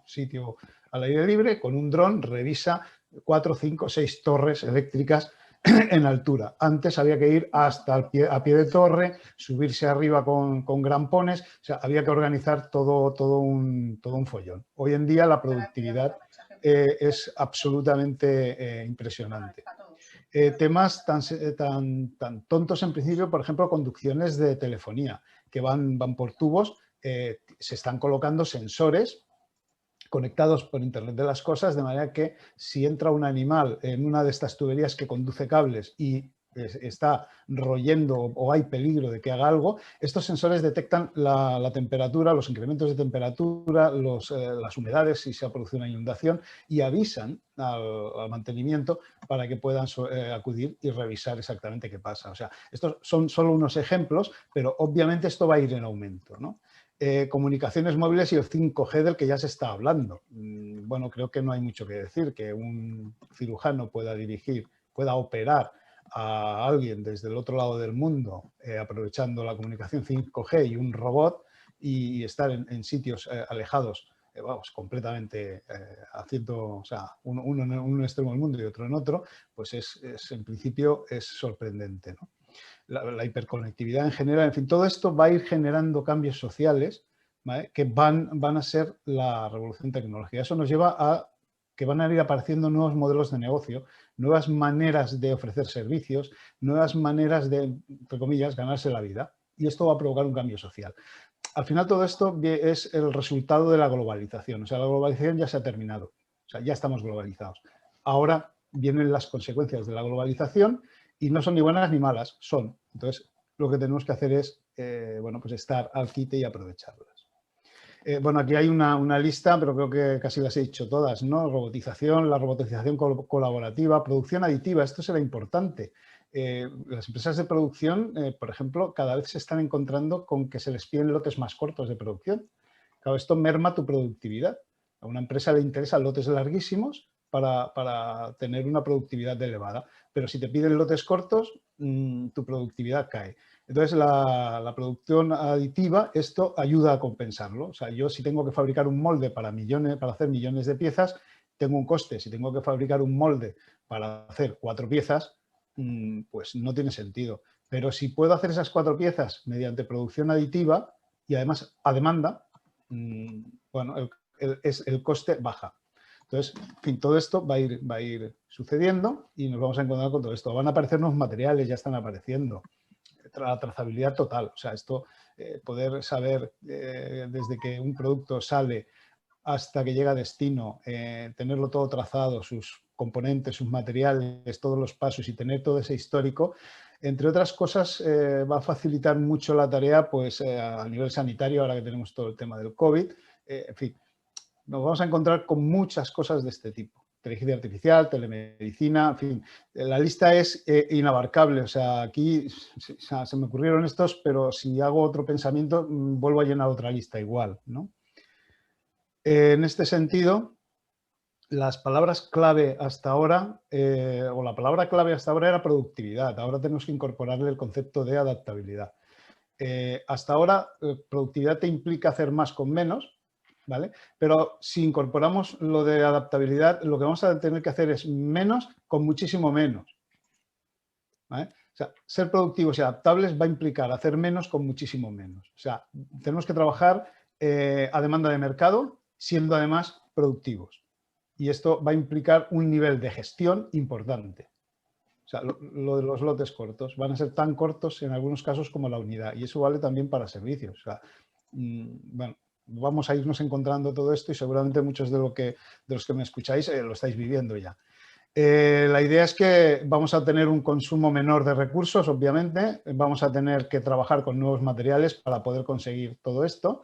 sitio al aire libre, con un dron, revisa 4, 5, 6 torres eléctricas en altura. Antes había que ir hasta a pie de torre, subirse arriba con grampones, o sea, había que organizar todo un follón. Hoy en día la productividad es absolutamente impresionante. Temas tan tontos en principio, por ejemplo, conducciones de telefonía, que van por tubos, se están colocando sensores conectados por Internet de las cosas, de manera que si entra un animal en una de estas tuberías que conduce cables y está royendo o hay peligro de que haga algo, estos sensores detectan la temperatura, los incrementos de temperatura, las humedades si se ha producido una inundación y avisan al mantenimiento para que puedan acudir y revisar exactamente qué pasa. O sea, estos son solo unos ejemplos, pero obviamente esto va a ir en aumento, ¿no? Comunicaciones móviles y el 5G del que ya se está hablando. Bueno, creo que no hay mucho que decir, que un cirujano pueda operar a alguien desde el otro lado del mundo aprovechando la comunicación 5G y un robot y estar en sitios alejados, vamos, completamente haciendo, o sea, uno en un extremo del mundo y otro en otro, pues en principio es sorprendente, ¿no? La hiperconectividad en general, en fin, todo esto va a ir generando cambios sociales, ¿vale?, que van a ser la revolución tecnológica. Eso nos lleva a que van a ir apareciendo nuevos modelos de negocio, nuevas maneras de ofrecer servicios, nuevas maneras de, entre comillas, ganarse la vida. Y esto va a provocar un cambio social. Al final todo esto es el resultado de la globalización. O sea, la globalización ya se ha terminado. O sea, ya estamos globalizados. Ahora vienen las consecuencias de la globalización y no son ni buenas ni malas, son. Entonces, lo que tenemos que hacer es, bueno, pues estar al quite y aprovecharlas. Bueno, aquí hay una lista, pero creo que casi las he dicho todas, ¿no? Robotización, la robotización colaborativa, producción aditiva, esto será importante. Las empresas de producción, por ejemplo, cada vez se están encontrando con que se les piden lotes más cortos de producción. Claro, esto merma tu productividad. A una empresa le interesan lotes larguísimos para tener una productividad elevada, pero si te piden lotes cortos, tu productividad cae. Entonces, la producción aditiva, esto ayuda a compensarlo. O sea, yo si tengo que fabricar un molde para hacer millones de piezas, tengo un coste. Si tengo que fabricar un molde para hacer 4 piezas, pues no tiene sentido. Pero si puedo hacer esas 4 piezas mediante producción aditiva y además a demanda, bueno, el coste baja. Entonces, en fin, todo esto va a ir sucediendo y nos vamos a encontrar con todo esto. Van a aparecer nuevos materiales, ya están apareciendo. La trazabilidad total, o sea, esto, poder saber desde que un producto sale hasta que llega a destino, tenerlo todo trazado, sus componentes, sus materiales, todos los pasos y tener todo ese histórico, entre otras cosas, va a facilitar mucho la tarea pues, a nivel sanitario, ahora que tenemos todo el tema del COVID. En fin, nos vamos a encontrar con muchas cosas de este tipo. Inteligencia artificial, telemedicina, en fin, la lista es inabarcable. O sea, aquí se me ocurrieron estos, pero si hago otro pensamiento, vuelvo a llenar otra lista igual, ¿no? En este sentido, las palabras clave hasta ahora, o la palabra clave hasta ahora era productividad. Ahora tenemos que incorporarle el concepto de adaptabilidad. Hasta ahora, productividad te implica hacer más con menos, ¿vale? Pero si incorporamos lo de adaptabilidad, lo que vamos a tener que hacer es menos con muchísimo menos, ¿vale? O sea, ser productivos y adaptables va a implicar hacer menos con muchísimo menos. O sea, tenemos que trabajar a demanda de mercado, siendo además productivos. Y esto va a implicar un nivel de gestión importante. O sea, lo de los lotes cortos van a ser tan cortos en algunos casos como la unidad. Y eso vale también para servicios. O sea, bueno, vamos a irnos encontrando todo esto y seguramente muchos de los que me escucháis lo estáis viviendo ya. La idea es que vamos a tener un consumo menor de recursos, obviamente. Vamos a tener que trabajar con nuevos materiales para poder conseguir todo esto.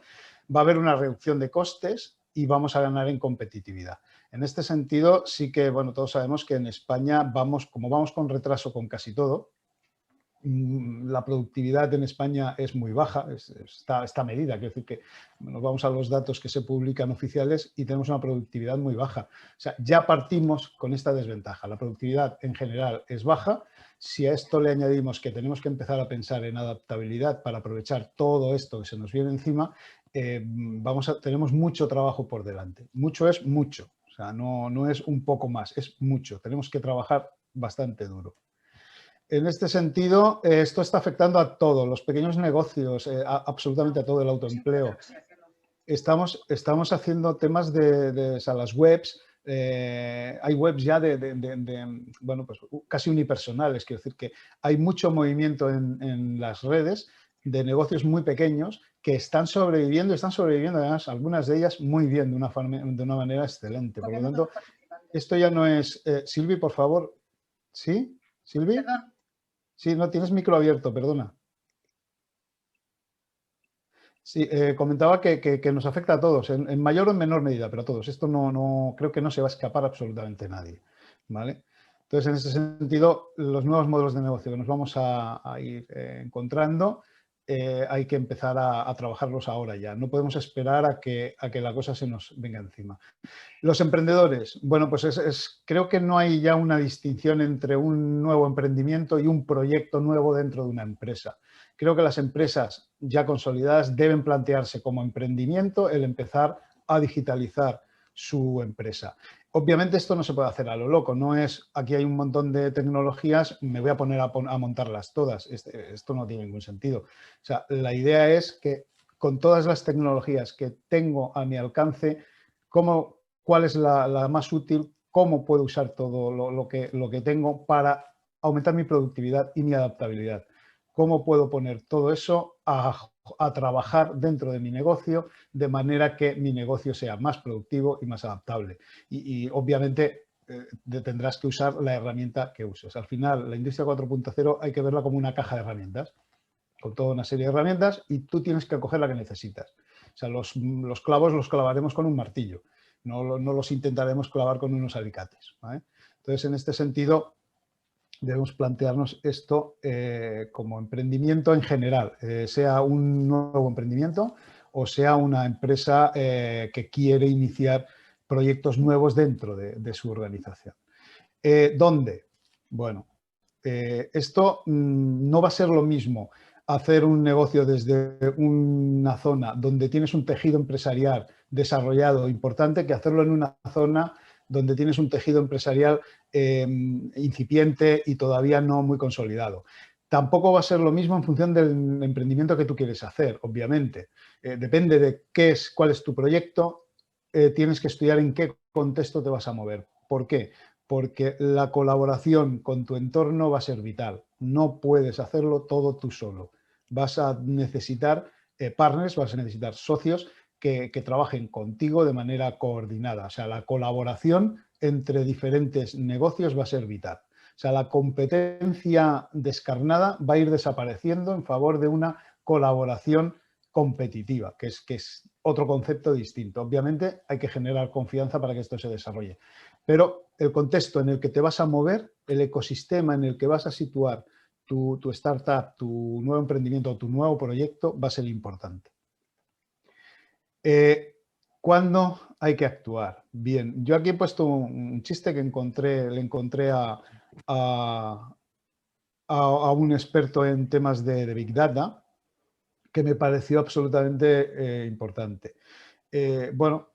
Va a haber una reducción de costes y vamos a ganar en competitividad. En este sentido, sí que, bueno, todos sabemos que en España como vamos con retraso con casi todo, la productividad en España es muy baja, está medida, quiero decir que nos vamos a los datos que se publican oficiales y tenemos una productividad muy baja. O sea, ya partimos con esta desventaja. La productividad en general es baja. Si a esto le añadimos que tenemos que empezar a pensar en adaptabilidad para aprovechar todo esto que se nos viene encima, tenemos mucho trabajo por delante. Mucho es mucho. O sea, no es un poco más, es mucho. Tenemos que trabajar bastante duro. En este sentido, esto está afectando a todos, los pequeños negocios, absolutamente a todo el autoempleo. Estamos haciendo temas o sea, las webs. Hay webs ya bueno, pues casi unipersonales, quiero decir que hay mucho movimiento en las redes de negocios muy pequeños que están sobreviviendo además algunas de ellas muy bien, de una manera excelente. Por lo tanto, esto ya no es... Silvi, por favor. ¿Sí? ¿Silvi? Perdón. Sí, no, tienes micro abierto, perdona. Sí, comentaba que nos afecta a todos, en mayor o en menor medida, pero a todos. Esto creo que no se va a escapar absolutamente nadie, ¿vale? Entonces, en ese sentido, los nuevos modelos de negocio que nos vamos a ir encontrando, hay que empezar a trabajarlos ahora ya. No podemos esperar a que la cosa se nos venga encima. Los emprendedores, bueno, pues creo que no hay ya una distinción entre un nuevo emprendimiento y un proyecto nuevo dentro de una empresa. Creo que las empresas ya consolidadas deben plantearse como emprendimiento el empezar a digitalizar su empresa. Obviamente esto no se puede hacer a lo loco, no es aquí hay un montón de tecnologías, me voy a poner a montarlas todas. Esto no tiene ningún sentido. O sea, la idea es que con todas las tecnologías que tengo a mi alcance, cuál es la más útil, cómo puedo usar todo lo que tengo para aumentar mi productividad y mi adaptabilidad. Cómo puedo poner todo eso a trabajar dentro de mi negocio de manera que mi negocio sea más productivo y más adaptable. Y obviamente tendrás que usar la herramienta que uses. Al final, la industria 4.0 hay que verla como una caja de herramientas, con toda una serie de herramientas, y tú tienes que coger la que necesitas. O sea, los clavos los clavaremos con un martillo. No los intentaremos clavar con unos alicates, ¿vale? Entonces, en este sentido, debemos plantearnos esto como emprendimiento en general, sea un nuevo emprendimiento o sea una empresa que quiere iniciar proyectos nuevos dentro de su organización. ¿Dónde? Bueno, esto no va a ser lo mismo hacer un negocio desde una zona donde tienes un tejido empresarial desarrollado importante que hacerlo en una zona donde tienes un tejido empresarial incipiente y todavía no muy consolidado. Tampoco va a ser lo mismo en función del emprendimiento que tú quieres hacer, obviamente. Depende de cuál es tu proyecto, tienes que estudiar en qué contexto te vas a mover. ¿Por qué? Porque la colaboración con tu entorno va a ser vital. No puedes hacerlo todo tú solo. Vas a necesitar partners, vas a necesitar socios que trabajen contigo de manera coordinada. O sea, la colaboración entre diferentes negocios va a ser vital. O sea, la competencia descarnada va a ir desapareciendo en favor de una colaboración competitiva, que es otro concepto distinto. Obviamente hay que generar confianza para que esto se desarrolle. Pero el contexto en el que te vas a mover, el ecosistema en el que vas a situar tu startup, tu nuevo emprendimiento o tu nuevo proyecto va a ser importante. ¿Cuándo hay que actuar? Bien, yo aquí he puesto un chiste que le encontré a un experto en temas de Big Data que me pareció absolutamente importante. Bueno,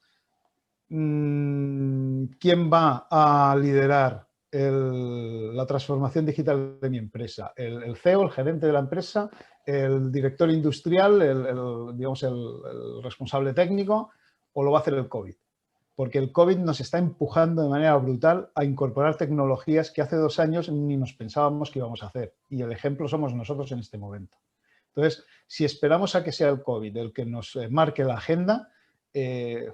¿quién va a liderar la transformación digital de mi empresa? ¿El CEO, el gerente de la empresa, el director industrial, digamos, el responsable técnico, o lo va a hacer el COVID? Porque el COVID nos está empujando de manera brutal a incorporar tecnologías que hace 2 años ni nos pensábamos que íbamos a hacer. Y el ejemplo somos nosotros en este momento. Entonces, si esperamos a que sea el COVID el que nos marque la agenda,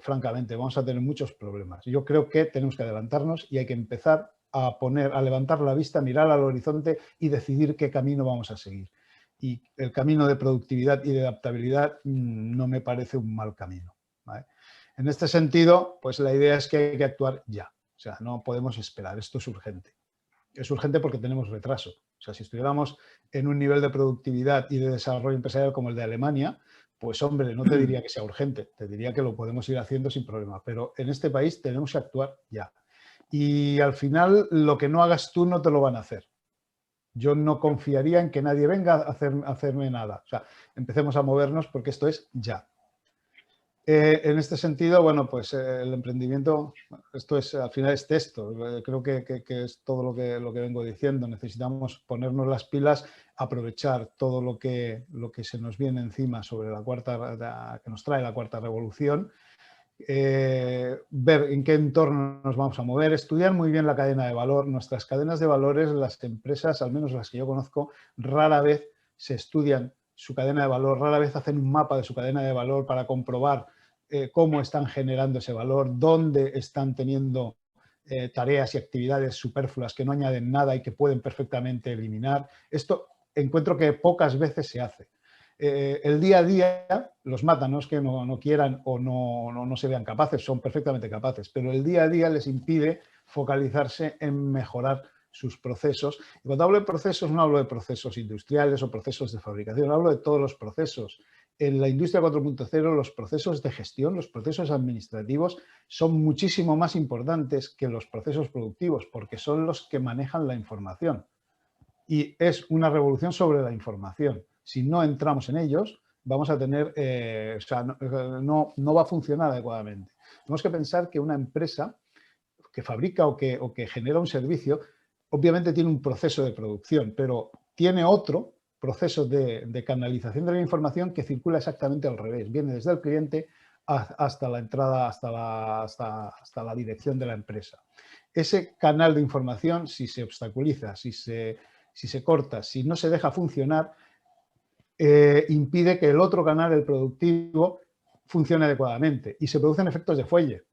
francamente, vamos a tener muchos problemas. Yo creo que tenemos que adelantarnos y hay que empezar a levantar la vista, mirar al horizonte y decidir qué camino vamos a seguir. Y el camino de productividad y de adaptabilidad no me parece un mal camino, ¿vale? En este sentido, pues la idea es que hay que actuar ya. O sea, no podemos esperar, esto es urgente. Es urgente porque tenemos retraso. O sea, si estuviéramos en un nivel de productividad y de desarrollo empresarial como el de Alemania, pues hombre, no te diría que sea urgente, te diría que lo podemos ir haciendo sin problema. Pero en este país tenemos que actuar ya. Y al final, lo que no hagas tú no te lo van a hacer. Yo no confiaría en que nadie venga a hacerme nada. O sea, empecemos a movernos porque esto es ya. En este sentido, bueno, pues el emprendimiento, esto es, al final es texto, creo que es todo lo que vengo diciendo. Necesitamos ponernos las pilas, aprovechar todo lo que se nos viene encima sobre que nos trae la cuarta revolución, ver en qué entorno nos vamos a mover, estudiar muy bien la cadena de valor. Nuestras cadenas de valores, las empresas, al menos las que yo conozco, rara vez se estudian su cadena de valor, rara vez hacen un mapa de su cadena de valor para comprobar cómo están generando ese valor, dónde están teniendo tareas y actividades superfluas que no añaden nada y que pueden perfectamente eliminar. Esto encuentro que pocas veces se hace. El día a día los mata, no es que no quieran o no se vean capaces, son perfectamente capaces, pero el día a día les impide focalizarse en mejorar sus procesos. Y cuando hablo de procesos, no hablo de procesos industriales o procesos de fabricación, hablo de todos los procesos. En la industria 4.0 los procesos de gestión, los procesos administrativos son muchísimo más importantes que los procesos productivos porque son los que manejan la información. Y es una revolución sobre la información. Si no entramos en ellos, vamos a tener, o sea, no va a funcionar adecuadamente. Tenemos que pensar que una empresa que fabrica o que genera un servicio, obviamente tiene un proceso de producción, pero tiene otro proceso de canalización de la información que circula exactamente al revés. Viene desde el cliente hasta la entrada, hasta la dirección de la empresa. Ese canal de información, si se obstaculiza, si se corta, si no se deja funcionar, impide que el otro canal, el productivo, funcione adecuadamente y se producen efectos de fuelle.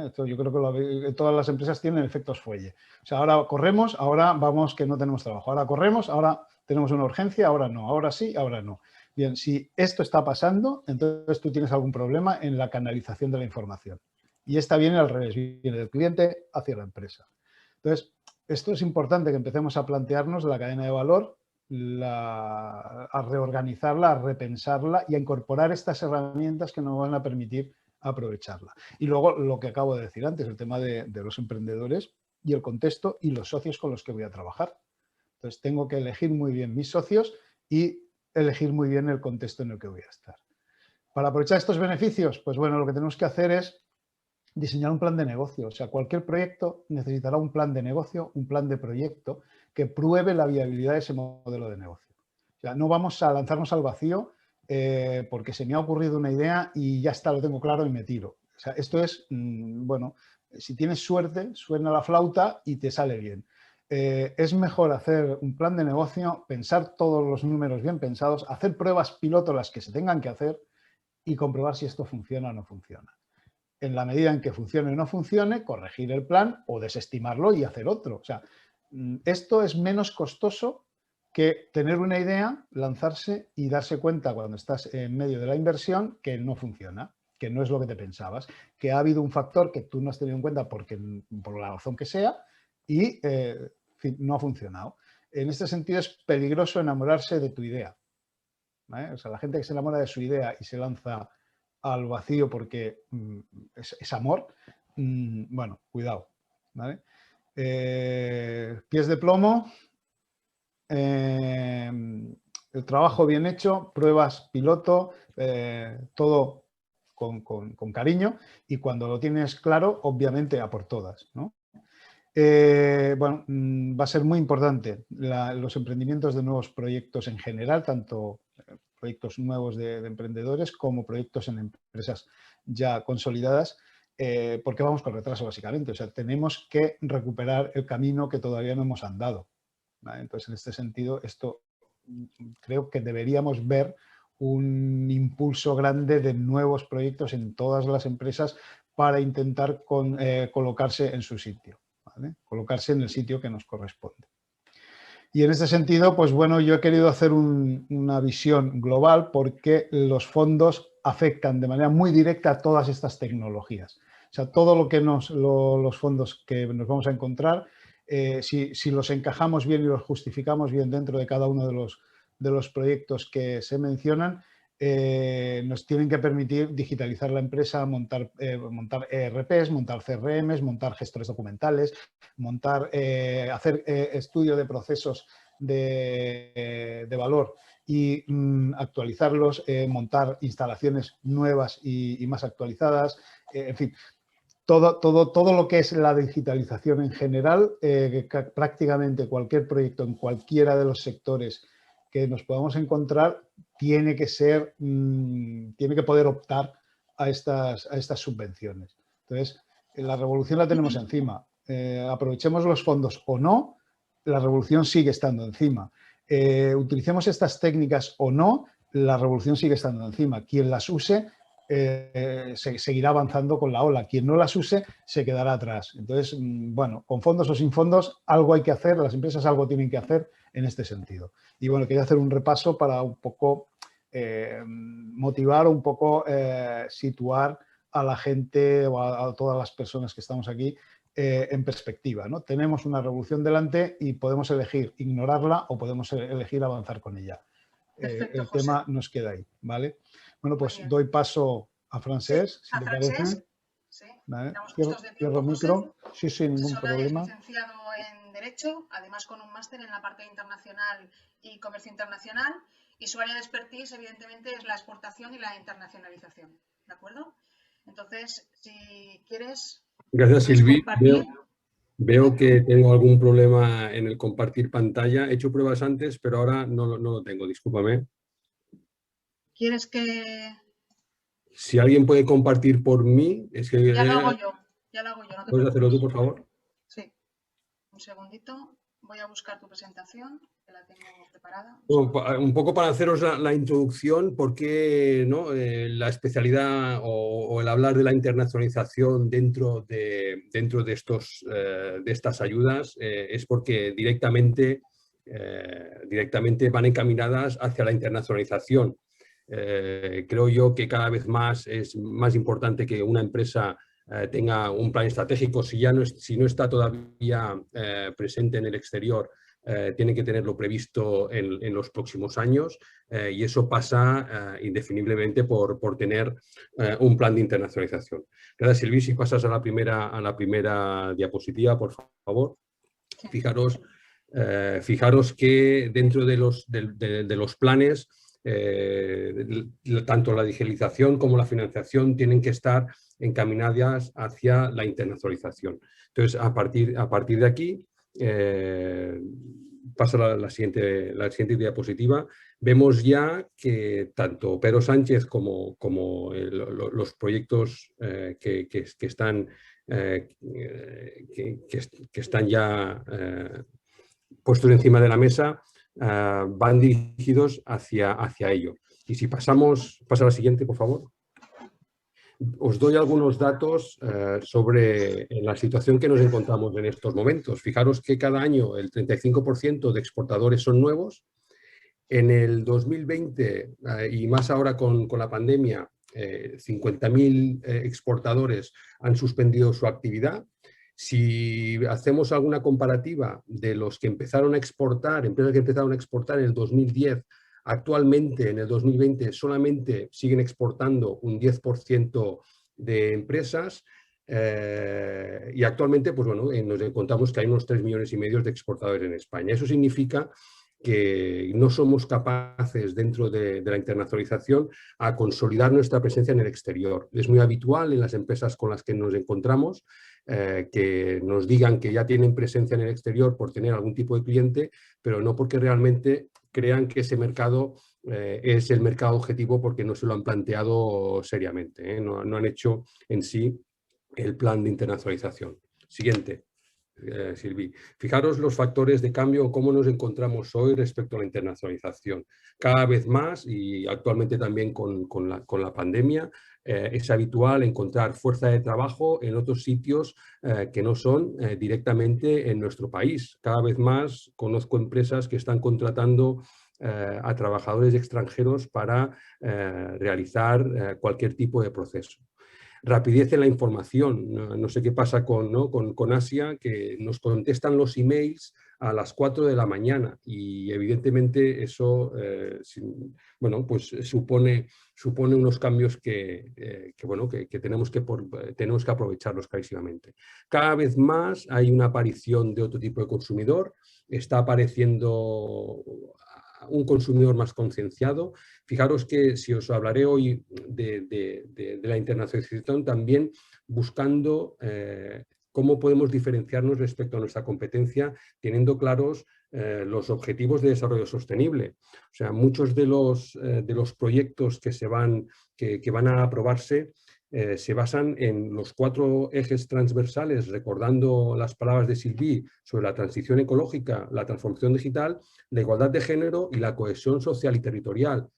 Esto yo creo que todas las empresas tienen efectos fuelle. O sea, ahora corremos, ahora vamos que no tenemos trabajo. Ahora corremos, ahora tenemos una urgencia, ahora no. Ahora sí, ahora no. Bien, si esto está pasando, entonces tú tienes algún problema en la canalización de la información. Y esta viene al revés, viene del cliente hacia la empresa. Entonces, esto es importante que empecemos a plantearnos la cadena de valor, a reorganizarla, a repensarla y a incorporar estas herramientas que nos van a permitir aprovecharla. Y luego lo que acabo de decir antes, el tema de los emprendedores y el contexto y los socios con los que voy a trabajar. Entonces tengo que elegir muy bien mis socios y elegir muy bien el contexto en el que voy a estar. Para aprovechar estos beneficios, pues bueno, lo que tenemos que hacer es diseñar un plan de negocio. O sea, cualquier proyecto necesitará un plan de negocio, un plan de proyecto que pruebe la viabilidad de ese modelo de negocio. O sea, no vamos a lanzarnos al vacío porque se me ha ocurrido una idea y ya está, lo tengo claro y me tiro. O sea, esto es, bueno, si tienes suerte, suena la flauta y te sale bien. Es mejor hacer un plan de negocio, pensar todos los números bien pensados, hacer pruebas piloto las que se tengan que hacer y comprobar si esto funciona o no funciona. En la medida en que funcione o no funcione, corregir el plan o desestimarlo y hacer otro. O sea, esto es menos costoso que tener una idea, lanzarse y darse cuenta cuando estás en medio de la inversión que no funciona, que no es lo que te pensabas, que ha habido un factor que tú no has tenido en cuenta por la razón que sea y no ha funcionado. En este sentido es peligroso enamorarse de tu idea. ¿Vale? O sea, la gente que se enamora de su idea y se lanza al vacío porque es amor, bueno, cuidado. ¿Vale? Pies de plomo, el trabajo bien hecho, pruebas piloto, todo con cariño y cuando lo tienes claro, obviamente a por todas, ¿no? Bueno, va a ser muy importante los emprendimientos de nuevos proyectos en general, tanto proyectos nuevos de emprendedores como proyectos en empresas ya consolidadas, porque vamos con retraso básicamente. O sea, tenemos que recuperar el camino que todavía no hemos andado. ¿Vale? Entonces, en este sentido, esto creo que deberíamos ver un impulso grande de nuevos proyectos en todas las empresas para intentar colocarse en su sitio. ¿Vale? Colocarse en el sitio que nos corresponde. Y en este sentido, pues bueno, yo he querido hacer una visión global porque los fondos afectan de manera muy directa a todas estas tecnologías. O sea, todo lo que los fondos que nos vamos a encontrar, si los encajamos bien y los justificamos bien dentro de cada uno de los proyectos que se mencionan, nos tienen que permitir digitalizar la empresa, montar ERPs, montar CRMs, montar gestores documentales, hacer estudio de procesos de valor y actualizarlos, montar instalaciones nuevas y más actualizadas, en fin. Todo lo que es la digitalización en general, prácticamente cualquier proyecto en cualquiera de los sectores que nos podamos encontrar tiene que poder optar a estas subvenciones. Entonces, la revolución la tenemos encima. Aprovechemos los fondos o no, la revolución sigue estando encima. Utilicemos estas técnicas o no, la revolución sigue estando encima. Quien las use seguirá avanzando con la ola. Quien no las use se quedará atrás. Entonces, bueno, con fondos o sin fondos, algo hay que hacer, las empresas algo tienen que hacer en este sentido. Y bueno, quería hacer un repaso para un poco motivar, un poco situar a la gente o a todas las personas que estamos aquí en perspectiva, ¿no? Tenemos una revolución delante y podemos elegir ignorarla o podemos elegir avanzar con ella. Perfecto, el José. tema nos queda ahí, ¿vale? Bueno, pues doy paso a Francesc, sí, si a te Francesc, parece. Sí. ¿Vale? Estamos justos de Cierro tiempo, micro. José. Sí, ningún Sola problema. es licenciado en Derecho, además con un máster en la parte internacional y comercio internacional, y su área de expertise, evidentemente, es la exportación y la internacionalización, ¿de acuerdo? Entonces, si quieres... Gracias, Silvi. Compartir. Veo que tengo algún problema en el compartir pantalla. He hecho pruebas antes, pero ahora no lo tengo, discúlpame. ¿Quieres que...? Si alguien puede compartir por mí, es que... Ya lo hago yo, no te ¿Puedes hacerlo preocupes. tú, por favor? Sí. Un segundito, voy a buscar tu presentación, que la tengo preparada. Un poco para haceros la introducción, porque ¿no? La especialidad o el hablar de la internacionalización dentro de estas ayudas es porque directamente van encaminadas hacia la internacionalización. Creo yo que cada vez más es más importante que una empresa tenga un plan estratégico, si no está todavía presente en el exterior, tiene que tenerlo previsto en los próximos años y eso pasa indefiniblemente por tener un plan de internacionalización. Gracias, Silvi. Si pasas a la primera diapositiva, por favor. Fijaros que dentro de los planes, tanto la digitalización como la financiación tienen que estar encaminadas hacia la internacionalización. Entonces, a partir de aquí, pasa la siguiente diapositiva, vemos ya que tanto Pedro Sánchez como los proyectos que están ya puestos encima de la mesa van dirigidos hacia ello. Y si pasa a la siguiente, por favor. Os doy algunos datos sobre la situación que nos encontramos en estos momentos. Fijaros que cada año el 35% de exportadores son nuevos. En el 2020, y más ahora con la pandemia, 50.000 exportadores han suspendido su actividad. Si hacemos alguna comparativa de los que empezaron a exportar, empresas que empezaron a exportar en el 2010, actualmente, en el 2020, solamente siguen exportando un 10% de empresas y actualmente pues bueno, nos encontramos que hay unos 3,5 millones de exportadores en España. Eso significa que no somos capaces dentro de la internacionalización a consolidar nuestra presencia en el exterior. Es muy habitual en las empresas con las que nos encontramos que nos digan que ya tienen presencia en el exterior por tener algún tipo de cliente, pero no porque realmente crean que ese mercado es el mercado objetivo porque no se lo han planteado seriamente, no han hecho en sí el plan de internacionalización. Siguiente. Silvi. Fijaros los factores de cambio, cómo nos encontramos hoy respecto a la internacionalización. Cada vez más, y actualmente también con la pandemia, es habitual encontrar fuerza de trabajo en otros sitios que no son directamente en nuestro país. Cada vez más conozco empresas que están contratando a trabajadores extranjeros para realizar cualquier tipo de proceso. Rapidez en la información. No sé qué pasa con Asia, que nos contestan los emails a las 4 de la mañana y evidentemente eso bueno, pues supone unos cambios que tenemos que aprovecharlos clarísimamente. Cada vez más hay una aparición de otro tipo de consumidor. Está apareciendo un consumidor más concienciado. Fijaros que si os hablaré hoy de la internacionalización, también buscando cómo podemos diferenciarnos respecto a nuestra competencia, teniendo claros los objetivos de desarrollo sostenible. O sea, muchos de los proyectos que van a aprobarse se basan en los 4 ejes transversales, recordando las palabras de Sylvie sobre la transición ecológica, la transformación digital, la igualdad de género y la cohesión social y territorial.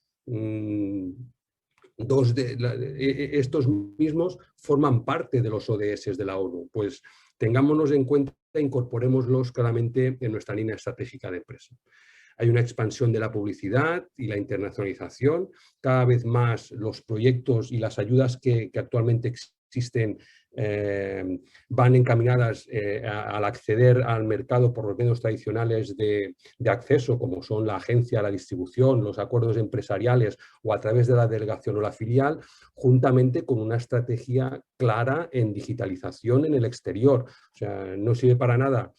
Estos mismos forman parte de los ODS de la ONU. Pues tengámonos en cuenta e incorporémoslos claramente en nuestra línea estratégica de empresa. Hay una expansión de la publicidad y la internacionalización. Cada vez más los proyectos y las ayudas que actualmente existen van encaminadas al acceder al mercado por los medios tradicionales de acceso, como son la agencia, la distribución, los acuerdos empresariales o a través de la delegación o la filial, juntamente con una estrategia clara en digitalización en el exterior. O sea, no sirve para nada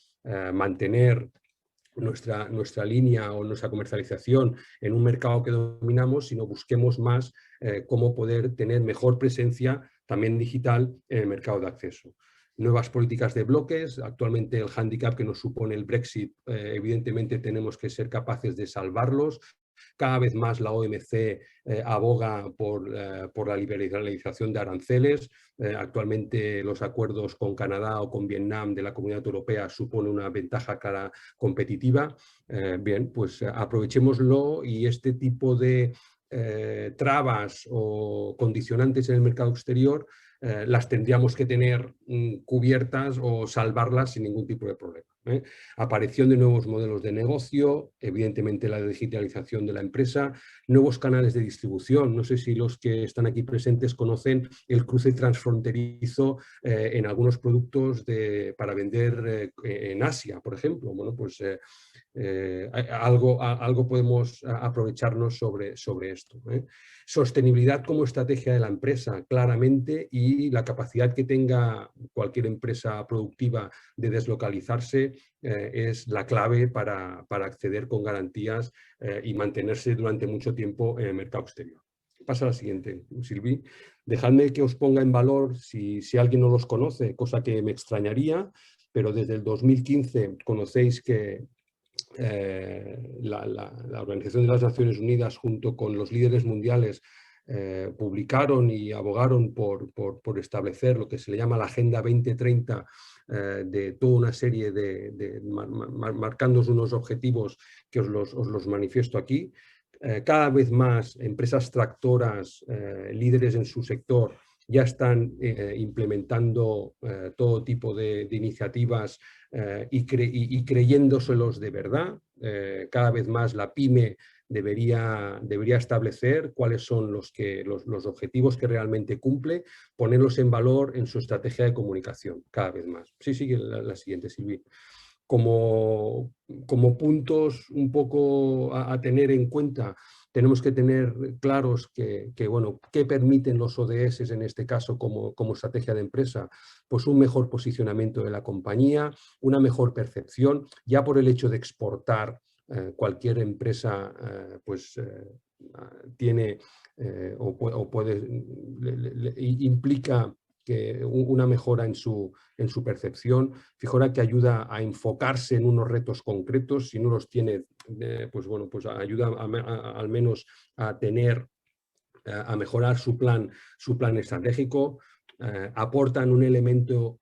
mantener nuestra línea o nuestra comercialización en un mercado que dominamos, sino busquemos más cómo poder tener mejor presencia también digital en el mercado de acceso. Nuevas políticas de bloques, actualmente el hándicap que nos supone el Brexit, evidentemente tenemos que ser capaces de salvarlos. Cada vez más la OMC aboga por la liberalización de aranceles. Actualmente los acuerdos con Canadá o con Vietnam de la Comunidad Europea suponen una ventaja clara competitiva. Bien, pues aprovechémoslo y este tipo de trabas o condicionantes en el mercado exterior las tendríamos que tener cubiertas o salvarlas sin ningún tipo de problema. Aparición de nuevos modelos de negocio, evidentemente la digitalización de la empresa, nuevos canales de distribución. No sé si los que están aquí presentes conocen el cruce transfronterizo en algunos productos para vender en Asia, por ejemplo. Bueno, pues algo podemos aprovecharnos sobre esto. Sostenibilidad como estrategia de la empresa, claramente, y la capacidad que tenga cualquier empresa productiva de deslocalizarse es la clave para acceder con garantías y mantenerse durante mucho tiempo en el mercado exterior. Pasa a la siguiente, Sylvie. Dejadme que os ponga en valor, si alguien no los conoce, cosa que me extrañaría, pero desde el 2015 conocéis que la Organización de las Naciones Unidas junto con los líderes mundiales publicaron y abogaron por establecer lo que se le llama la Agenda 2030 de toda una serie marcándoos unos objetivos que os los manifiesto aquí. Cada vez más empresas tractoras, líderes en su sector, ya están implementando todo tipo de iniciativas y creyéndoselos de verdad. Cada vez más la PYME debería establecer cuáles son los objetivos que realmente cumple, ponerlos en valor en su estrategia de comunicación, cada vez más. Sí, sigue la siguiente, Silvia. Como puntos un poco a tener en cuenta, tenemos que tener claros qué permiten los ODS en este caso como estrategia de empresa. Pues un mejor posicionamiento de la compañía, una mejor percepción, ya por el hecho de exportar. Cualquier empresa tiene implica que una mejora en su percepción, fijora que ayuda a enfocarse en unos retos concretos, si no los tiene, pues ayuda al menos a mejorar su plan estratégico, aportan un elemento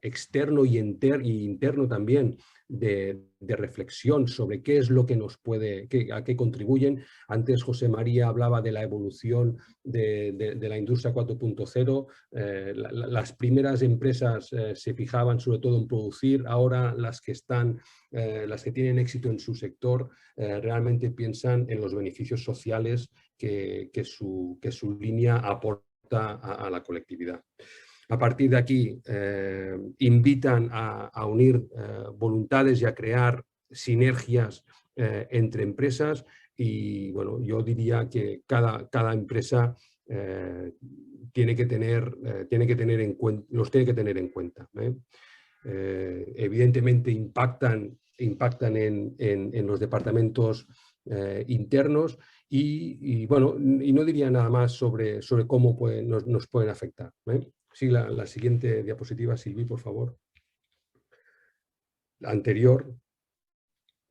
externo y interno también de reflexión sobre qué es lo que nos a qué contribuyen. Antes José María hablaba de la evolución de la industria 4.0. Las primeras empresas se fijaban sobre todo en producir, ahora las que tienen éxito en su sector realmente piensan en los beneficios sociales que su línea aporta a la colectividad. A partir de aquí, invitan a unir voluntades y a crear sinergias entre empresas y, bueno, yo diría que cada empresa los tiene que tener en cuenta. Evidentemente impactan en los departamentos internos y no diría nada más sobre cómo nos pueden afectar. Sí, la siguiente diapositiva, Silvi, por favor. La anterior.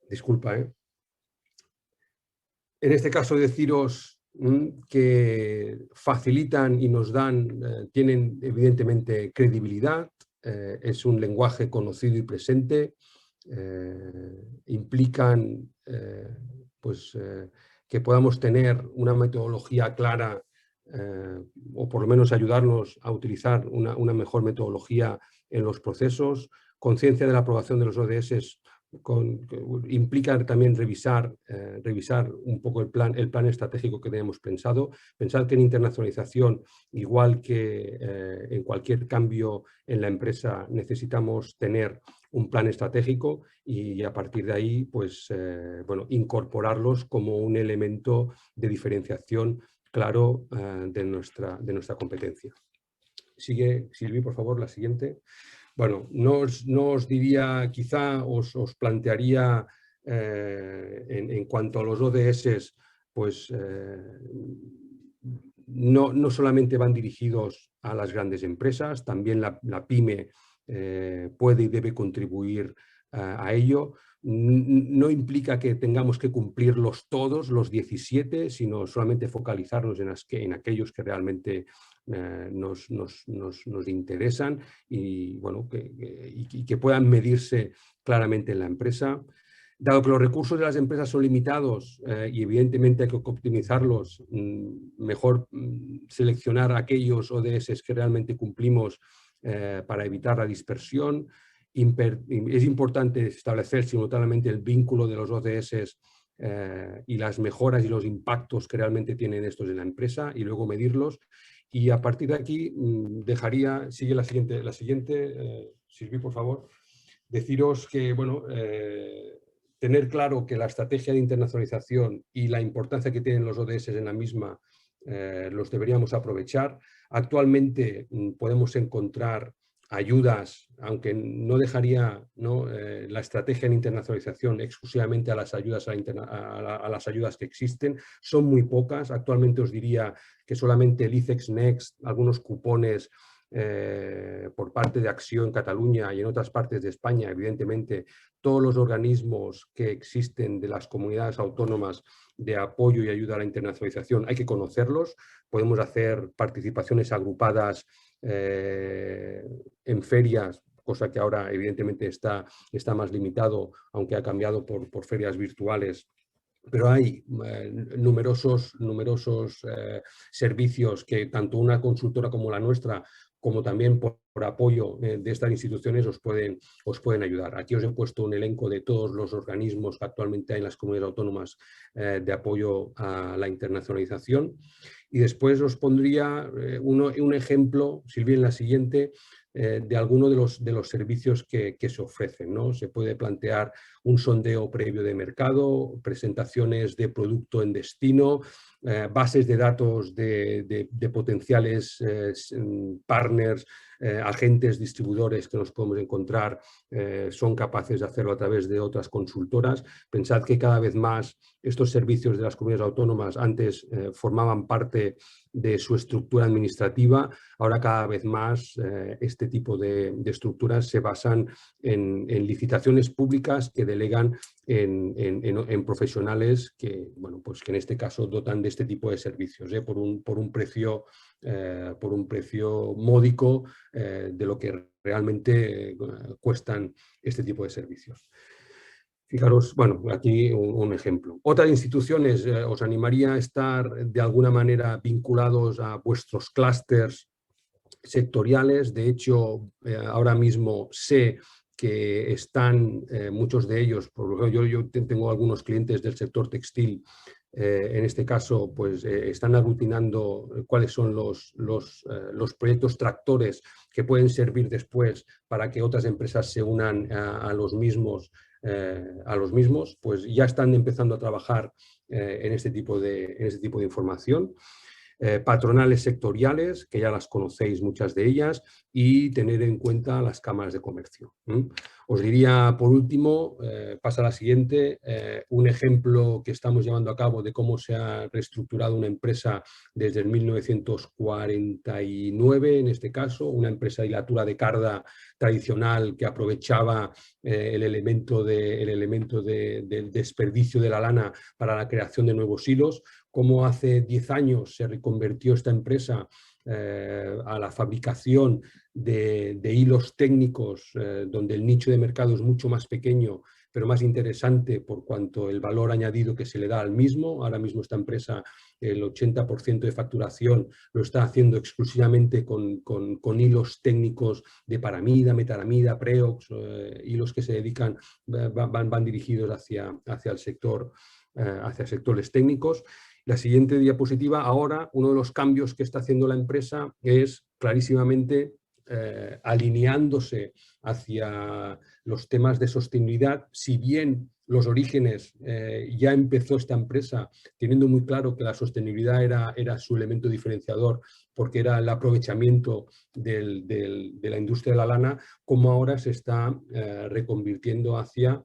Disculpa, En este caso deciros que facilitan y nos dan, tienen evidentemente credibilidad, es un lenguaje conocido y presente, implican que podamos tener una metodología clara o por lo menos ayudarnos a utilizar una mejor metodología en los procesos, conciencia de la aprobación de los ODS implica también revisar un poco el plan estratégico que tenemos pensado. Pensar que en internacionalización, igual que en cualquier cambio en la empresa, necesitamos tener un plan estratégico y a partir de ahí pues, incorporarlos como un elemento de diferenciación claro de nuestra competencia. Sigue, Silvi, por favor, la siguiente. Bueno, no os diría, quizá os plantearía en cuanto a los ODS, pues no solamente van dirigidos a las grandes empresas, también la pyme puede y debe contribuir a ello. No implica que tengamos que cumplirlos todos, los 17, sino solamente focalizarnos en aquellos que realmente nos interesan y, que puedan medirse claramente en la empresa. Dado que los recursos de las empresas son limitados y evidentemente hay que optimizarlos, mejor seleccionar aquellos ODS que realmente cumplimos para evitar la dispersión. Es importante establecer simultáneamente el vínculo de los ODS y las mejoras y los impactos que realmente tienen estos en la empresa y luego medirlos. Y a partir de aquí sigue la siguiente, Silvi, por favor, deciros que, tener claro que la estrategia de internacionalización y la importancia que tienen los ODS en la misma los deberíamos aprovechar. Actualmente podemos encontrar ayudas, aunque no dejaría la estrategia en internacionalización exclusivamente a las ayudas a las ayudas que existen, son muy pocas. Actualmente os diría que solamente el ICEX Next, algunos cupones por parte de Acció en Cataluña y en otras partes de España, evidentemente todos los organismos que existen de las comunidades autónomas de apoyo y ayuda a la internacionalización hay que conocerlos. Podemos hacer participaciones agrupadas en ferias, cosa que ahora evidentemente está más limitado, aunque ha cambiado por ferias virtuales. Pero hay numerosos servicios que tanto una consultora como la nuestra, como también por apoyo de estas instituciones os pueden ayudar. Aquí os he puesto un elenco de todos los organismos que actualmente hay en las comunidades autónomas de apoyo a la internacionalización. Y después os pondría un ejemplo, Silvia, en la siguiente, de alguno de los servicios que se ofrecen, ¿no? Se puede plantear un sondeo previo de mercado, presentaciones de producto en destino, bases de datos de potenciales partners, agentes distribuidores que nos podemos encontrar son capaces de hacerlo a través de otras consultoras. Pensad que cada vez más estos servicios de las comunidades autónomas antes formaban parte de su estructura administrativa, ahora cada vez más este tipo de estructuras se basan en licitaciones públicas que delegan en profesionales que, pues que en este caso dotan de este tipo de servicios por un precio módico de lo que realmente cuestan este tipo de servicios. Fijaros, aquí un ejemplo. Otras instituciones, os animaría a estar de alguna manera vinculados a vuestros clústeres sectoriales. De hecho, ahora mismo sé que están muchos de ellos, por ejemplo, yo tengo algunos clientes del sector textil, en este caso, pues están aglutinando cuáles son los proyectos tractores que pueden servir después para que otras empresas se unan a los mismos, pues ya están empezando a trabajar en este tipo de información. patronales sectoriales, que ya las conocéis muchas de ellas, y tener en cuenta las cámaras de comercio. Os diría, por último, pasa a la siguiente, un ejemplo que estamos llevando a cabo de cómo se ha reestructurado una empresa desde el 1949, en este caso, una empresa de hilatura de carda tradicional que aprovechaba el elemento del desperdicio de la lana para la creación de nuevos hilos. Cómo hace 10 años se reconvirtió esta empresa a la fabricación de hilos técnicos, donde el nicho de mercado es mucho más pequeño, pero más interesante por cuanto el valor añadido que se le da al mismo. Ahora mismo esta empresa, el 80% de facturación lo está haciendo exclusivamente con hilos técnicos de paramida, metaramida, preox, hilos que se dedican, van dirigidos hacia el sector, hacia sectores técnicos. La siguiente diapositiva, ahora uno de los cambios que está haciendo la empresa es clarísimamente alineándose hacia los temas de sostenibilidad. Si bien los orígenes ya empezó esta empresa teniendo muy claro que la sostenibilidad era su elemento diferenciador, porque era el aprovechamiento de la industria de la lana, como ahora se está reconvirtiendo hacia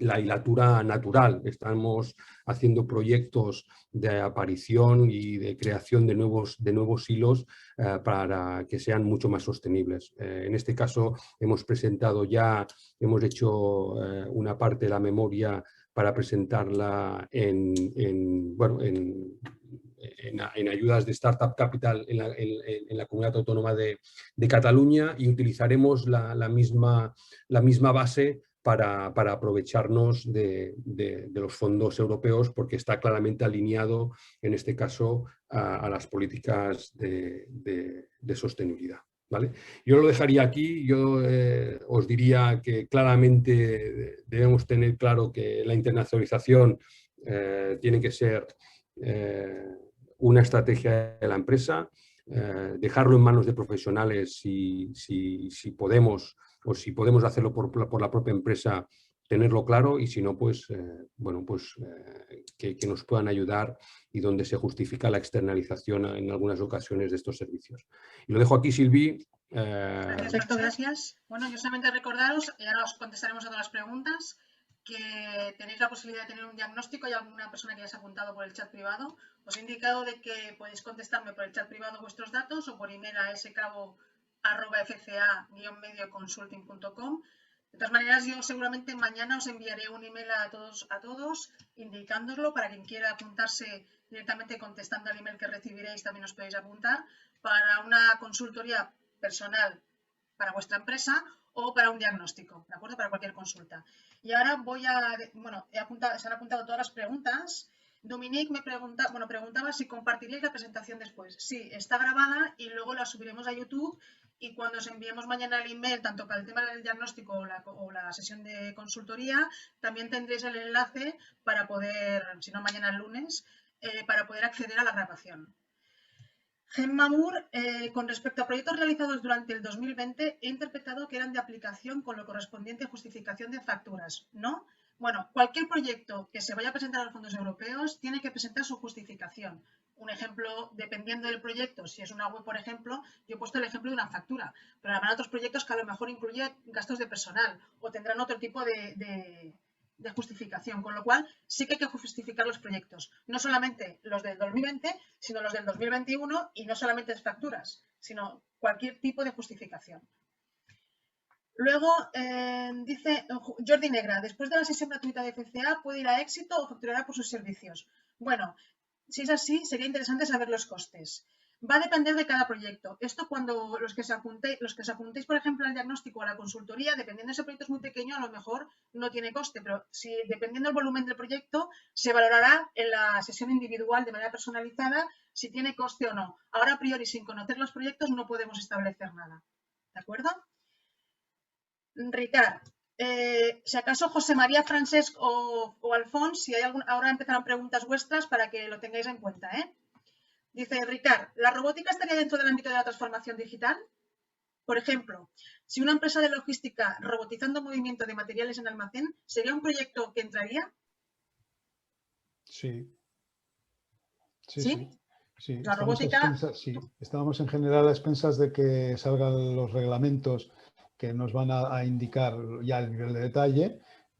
la hilatura natural. Estamos haciendo proyectos de aparición y de creación de nuevos hilos para que sean mucho más sostenibles. En este caso hemos presentado ya, hemos hecho una parte de la memoria para presentarla en ayudas de Startup Capital en la Comunidad Autónoma de Cataluña, y utilizaremos la misma base para aprovecharnos de los fondos europeos, porque está claramente alineado, en este caso, a las políticas de sostenibilidad. ¿Vale? Yo lo dejaría aquí. Yo os diría que claramente debemos tener claro que la internacionalización tiene que ser una estrategia de la empresa, dejarlo en manos de profesionales si podemos, o si podemos hacerlo por la propia empresa, tenerlo claro, y si no, pues, que nos puedan ayudar, y donde se justifica la externalización en algunas ocasiones de estos servicios. Y lo dejo aquí, Silvi. Perfecto, gracias. Bueno, yo solamente recordaros, y ahora os contestaremos a todas las preguntas, que tenéis la posibilidad de tener un diagnóstico. Hay alguna persona que ya se ha apuntado por el chat privado. Os he indicado de que podéis contestarme por el chat privado vuestros datos, o por email a scabo@fca-medioconsulting.com. De todas maneras, yo seguramente mañana os enviaré un email a todos indicándoslo, para quien quiera apuntarse directamente contestando al email que recibiréis. También os podéis apuntar para una consultoría personal para vuestra empresa, o para un diagnóstico, ¿de acuerdo? Para cualquier consulta. Y ahora voy a, se han apuntado todas las preguntas. Dominique me preguntaba si compartiríais la presentación después. Sí, está grabada y luego la subiremos a YouTube, y cuando os enviemos mañana el email, tanto para el tema del diagnóstico o la sesión de consultoría, también tendréis el enlace para poder, si no mañana el lunes, para poder acceder a la grabación. Gemma Moore, con respecto a proyectos realizados durante el 2020, he interpretado que eran de aplicación con lo correspondiente a justificación de facturas, ¿no? Bueno, cualquier proyecto que se vaya a presentar a los fondos europeos tiene que presentar su justificación. Un ejemplo, dependiendo del proyecto, si es una web, por ejemplo, yo he puesto el ejemplo de una factura, pero habrá otros proyectos que a lo mejor incluyen gastos de personal, o tendrán otro tipo de justificación, con lo cual sí que hay que justificar los proyectos, no solamente los del 2020, sino los del 2021, y no solamente las facturas, sino cualquier tipo de justificación. Luego dice Jordi Negra, después de la sesión gratuita de FCA, ¿puede ir a Éxito o facturará por sus servicios? Bueno, si es así, sería interesante saber los costes. Va a depender de cada proyecto. Esto, cuando los que os apuntéis, por ejemplo, al diagnóstico o a la consultoría, dependiendo de ese proyecto es muy pequeño, a lo mejor no tiene coste, pero si dependiendo del volumen del proyecto, se valorará en la sesión individual de manera personalizada si tiene coste o no. Ahora, a priori, sin conocer los proyectos, no podemos establecer nada. ¿De acuerdo? Ricard, si acaso José María, Francesc o Alfons, si hay ahora empezarán preguntas vuestras para que lo tengáis en cuenta, ¿eh? Dice Ricard, ¿la robótica estaría dentro del ámbito de la transformación digital? Por ejemplo, si una empresa de logística robotizando movimiento de materiales en almacén, ¿sería un proyecto que entraría? Sí. ¿Sí? Sí, La robótica... sí, estábamos en general a expensas de que salgan los reglamentos que nos van a indicar ya el nivel de detalle,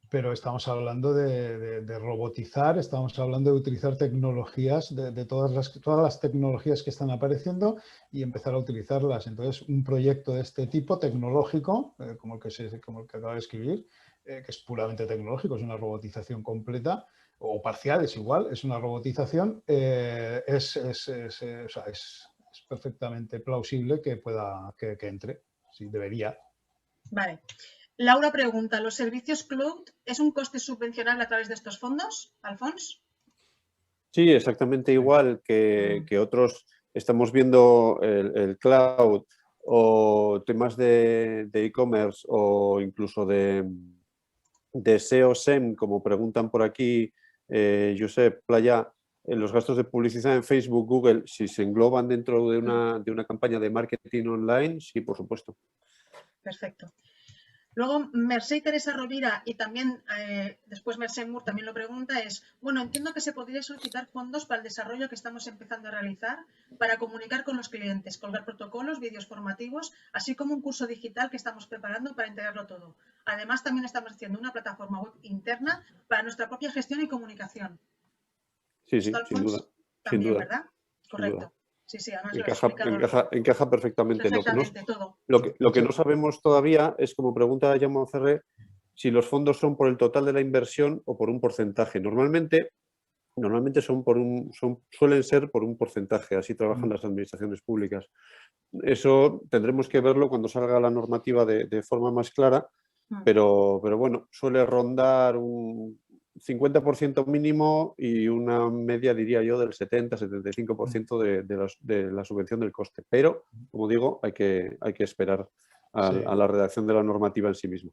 pero estamos hablando de robotizar, estamos hablando de utilizar tecnologías, de todas las tecnologías que están apareciendo y empezar a utilizarlas. Entonces, un proyecto de este tipo tecnológico, como el que acabo de escribir, que es puramente tecnológico, es una robotización completa, o parcial, es igual, es una robotización, o sea, es perfectamente plausible que pueda, que entre, sí, debería. Vale. Laura pregunta, ¿los servicios cloud es un coste subvencionable a través de estos fondos, Alfons? Sí, exactamente igual que otros. Estamos viendo el cloud o temas de e-commerce o incluso de SEO, SEM, como preguntan por aquí, Josep Playa, los gastos de publicidad en Facebook, Google, si se engloban dentro de una campaña de marketing online, sí, por supuesto. Perfecto. Luego, Mercé Teresa Rovira y también después Mercé Moore también lo pregunta es, bueno, entiendo que se podría solicitar fondos para el desarrollo que estamos empezando a realizar para comunicar con los clientes, colgar protocolos, vídeos formativos, así como un curso digital que estamos preparando para integrarlo todo. Además, también estamos haciendo una plataforma web interna para nuestra propia gestión y comunicación. Sí, sí, sin duda. También, sin duda, ¿verdad? Correcto. Sin duda. Sí, sí, además lo has explicado. Encaja perfectamente. Perfectamente, todo. Lo que no sabemos todavía es, como pregunta Jaume Ferrer, si los fondos son por el total de la inversión o por un porcentaje. Normalmente suelen ser por un porcentaje, así trabajan las administraciones públicas. Eso tendremos que verlo cuando salga la normativa de forma más clara, pero bueno, suele rondar un 50% mínimo y una media, diría yo, del 70-75% de la subvención del coste. Pero, como digo, hay que esperar a la redacción de la normativa en sí misma.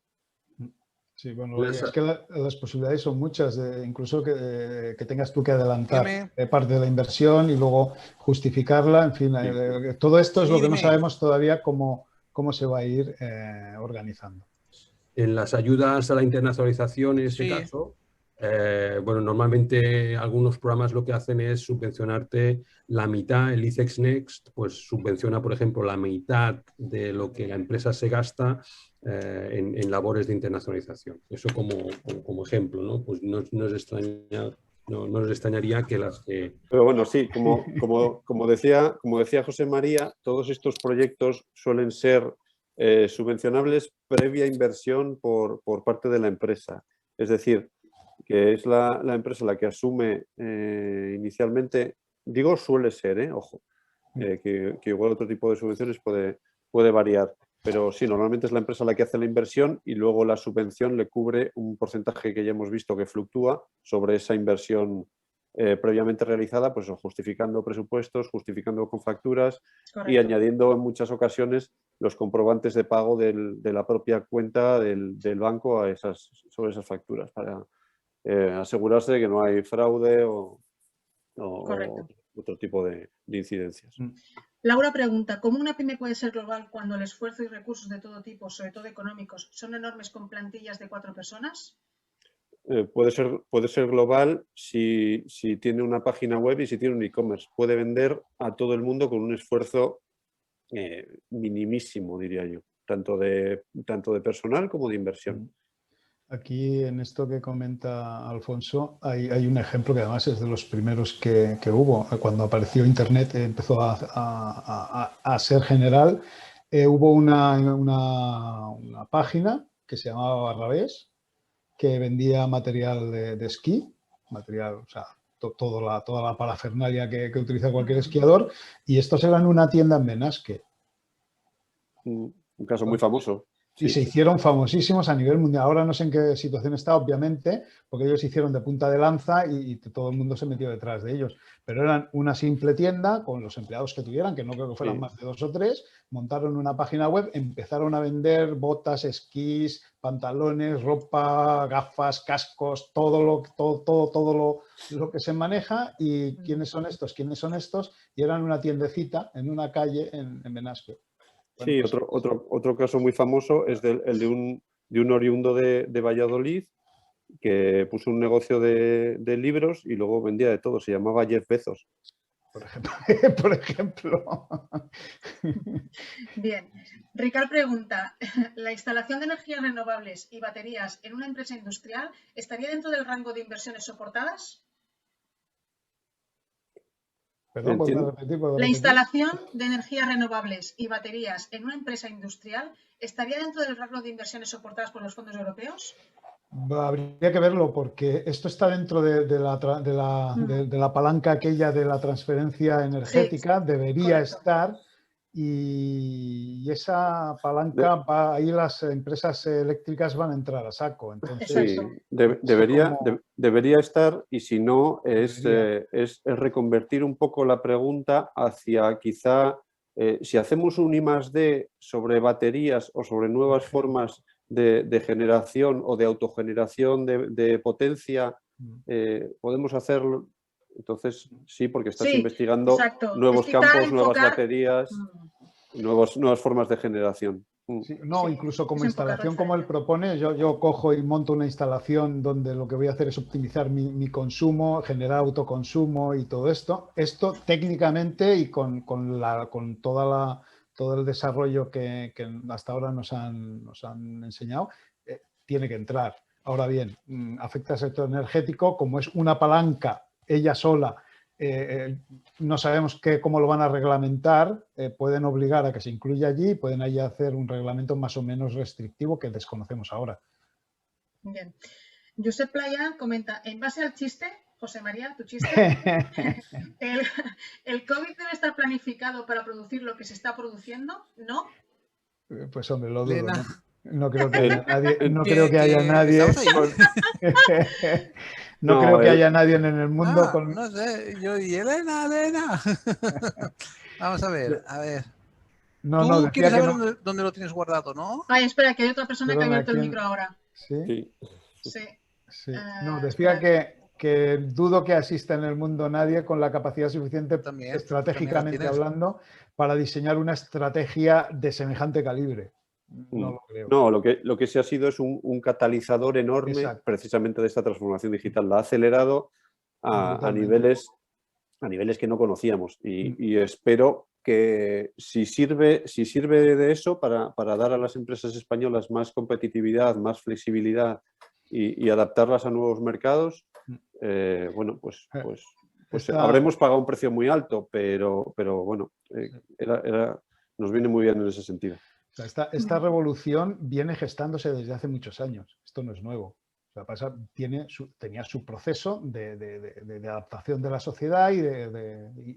Sí, bueno, es que las posibilidades son muchas, incluso que tengas tú que adelantar parte de la inversión y luego justificarla, en fin, todo esto es lo que no sabemos todavía cómo se va a ir organizando. En las ayudas a la internacionalización, en este caso, bueno, normalmente algunos programas lo que hacen es subvencionarte la mitad. El ICEX Next pues subvenciona, por ejemplo, la mitad de lo que la empresa se gasta en labores de internacionalización. Eso como ejemplo, ¿no? Pues no nos extrañaría que las que... Pero bueno, sí, como decía José María, todos estos proyectos suelen ser subvencionables previa inversión por parte de la empresa. Es decir, que es la empresa la que asume inicialmente, digo suele ser, ojo, que igual otro tipo de subvenciones puede variar, pero sí, normalmente es la empresa la que hace la inversión y luego la subvención le cubre un porcentaje que ya hemos visto que fluctúa sobre esa inversión previamente realizada, pues justificando presupuestos, justificando con facturas. Correcto. Y añadiendo en muchas ocasiones los comprobantes de pago de la propia cuenta del banco sobre esas facturas para asegurarse de que no hay fraude o otro tipo de incidencias. Laura pregunta, ¿cómo una pyme puede ser global cuando el esfuerzo y recursos de todo tipo, sobre todo económicos, son enormes con plantillas de 4 personas? Puede ser global si tiene una página web y si tiene un e-commerce. Puede vender a todo el mundo con un esfuerzo minimísimo, diría yo, tanto de personal como de inversión. Aquí en esto que comenta Alfonso hay un ejemplo que además es de los primeros que hubo. Cuando apareció Internet empezó a ser general. Hubo una página que se llamaba Barrabés, que vendía material de esquí, material, o sea, toda la parafernalia que utiliza cualquier esquiador, y estos eran una tienda en Benasque. Un caso muy famoso. Y se hicieron famosísimos a nivel mundial. Ahora no sé en qué situación está, obviamente, porque ellos se hicieron de punta de lanza y todo el mundo se metió detrás de ellos. Pero eran una simple tienda con los empleados que tuvieran, que no creo que fueran más de 2 o 3, montaron una página web, empezaron a vender botas, esquís, pantalones, ropa, gafas, cascos, todo lo que se maneja. ¿Y quiénes son estos? ¿Quiénes son estos? Y eran una tiendecita en una calle en Benasque. Bueno, sí, pues, otro caso muy famoso es el de un oriundo de Valladolid que puso un negocio de libros y luego vendía de todo. Se llamaba Jeff Bezos. Por ejemplo. Bien. Ricard pregunta, ¿la instalación de energías renovables y baterías en una empresa industrial estaría dentro del rango de inversiones soportadas? Perdón, ¿puedo repetir? La instalación de energías renovables y baterías en una empresa industrial estaría dentro del rango de inversiones soportadas por los fondos europeos. Habría que verlo porque esto está dentro de la palanca aquella de la transferencia energética, Sí, debería correcto. estar, y esa palanca, ahí las empresas eléctricas van a entrar a saco. Entonces, Sí, Exacto. debería estar, y si no, es Debería. reconvertir un poco la pregunta hacia quizá, si hacemos un I+D sobre baterías o sobre nuevas formas de generación o de autogeneración de potencia, podemos hacerlo. Entonces, sí, porque estás Sí, investigando exacto. nuevos Es quizá campos, nuevas enfocar. baterías, nuevas formas de generación. Sí, no, Sí, incluso como es enfocarlo instalación como él diferente. propone, yo cojo y monto una instalación donde lo que voy a hacer es optimizar mi consumo, generar autoconsumo y todo esto. Esto técnicamente y con todo el desarrollo que hasta ahora nos han enseñado, tiene que entrar. Ahora bien, afecta al sector energético, como es una palanca ella sola. No sabemos cómo lo van a reglamentar, pueden obligar a que se incluya allí, pueden allí hacer un reglamento más o menos restrictivo que desconocemos ahora. Bien. Josep Playa comenta, en base al chiste, José María, tu chiste, ¿el COVID debe estar planificado para producir lo que se está produciendo? ¿No? Pues hombre, lo dudo, Elena. ¿no? No creo que haya nadie. No Que- creo que haya que nadie. estamos ahí. No creo que haya nadie en el mundo con. No sé, yo y Elena. Vamos a ver, No, Tú decía quieres que saber no. dónde lo tienes guardado, ¿no? Ay, espera, que hay otra persona que ha Perdona, abierto el ¿quién? micro ahora. Sí. Sí. Sí. Sí. No, decía Espera. que dudo que asista en el mundo nadie con la capacidad suficiente, También la estratégicamente tienes. hablando, para diseñar una estrategia de semejante calibre. No lo creo. No, lo que sí ha sido es un catalizador enorme. Exacto. Precisamente de esta transformación digital. La ha acelerado a niveles que no conocíamos, y espero que si sirve de eso para dar a las empresas españolas más competitividad, más flexibilidad y adaptarlas a nuevos mercados, bueno, pues habremos pagado un precio muy alto, pero bueno, nos viene muy bien en ese sentido. O sea, esta revolución viene gestándose desde hace muchos años. Esto no es nuevo. O sea, tenía su proceso de adaptación de la sociedad y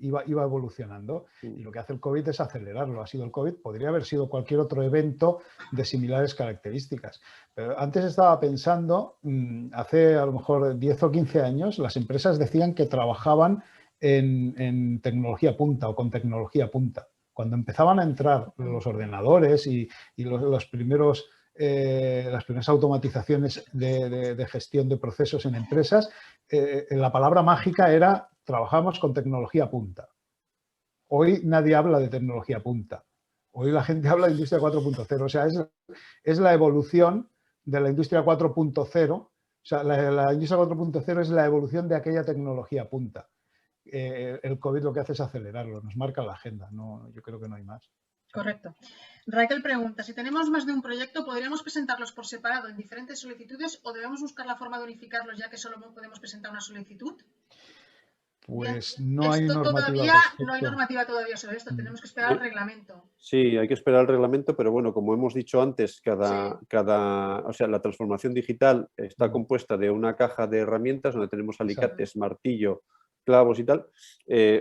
iba evolucionando. Y lo que hace el COVID es acelerarlo. Ha sido el COVID, podría haber sido cualquier otro evento de similares características. Pero antes estaba pensando, hace a lo mejor 10 o 15 años, las empresas decían que trabajaban en tecnología punta o con tecnología punta. Cuando empezaban a entrar los ordenadores y las primeras automatizaciones de gestión de procesos en empresas, la palabra mágica era trabajamos con tecnología punta. Hoy nadie habla de tecnología punta. Hoy la gente habla de industria 4.0. O sea, es la evolución de la industria 4.0. O sea, la industria 4.0 es la evolución de aquella tecnología punta. El COVID lo que hace es acelerarlo, nos marca la agenda, yo creo que no hay más. Correcto. Raquel pregunta, si tenemos más de un proyecto, ¿podríamos presentarlos por separado en diferentes solicitudes o debemos buscar la forma de unificarlos ya que solo podemos presentar una solicitud? Pues bien, no hay normativa al respecto. No hay normativa todavía sobre esto, tenemos que esperar al reglamento. Sí, hay que esperar el reglamento, pero bueno, como hemos dicho antes, o sea, la transformación digital está compuesta de una caja de herramientas donde tenemos alicates, martillo, clavos y tal.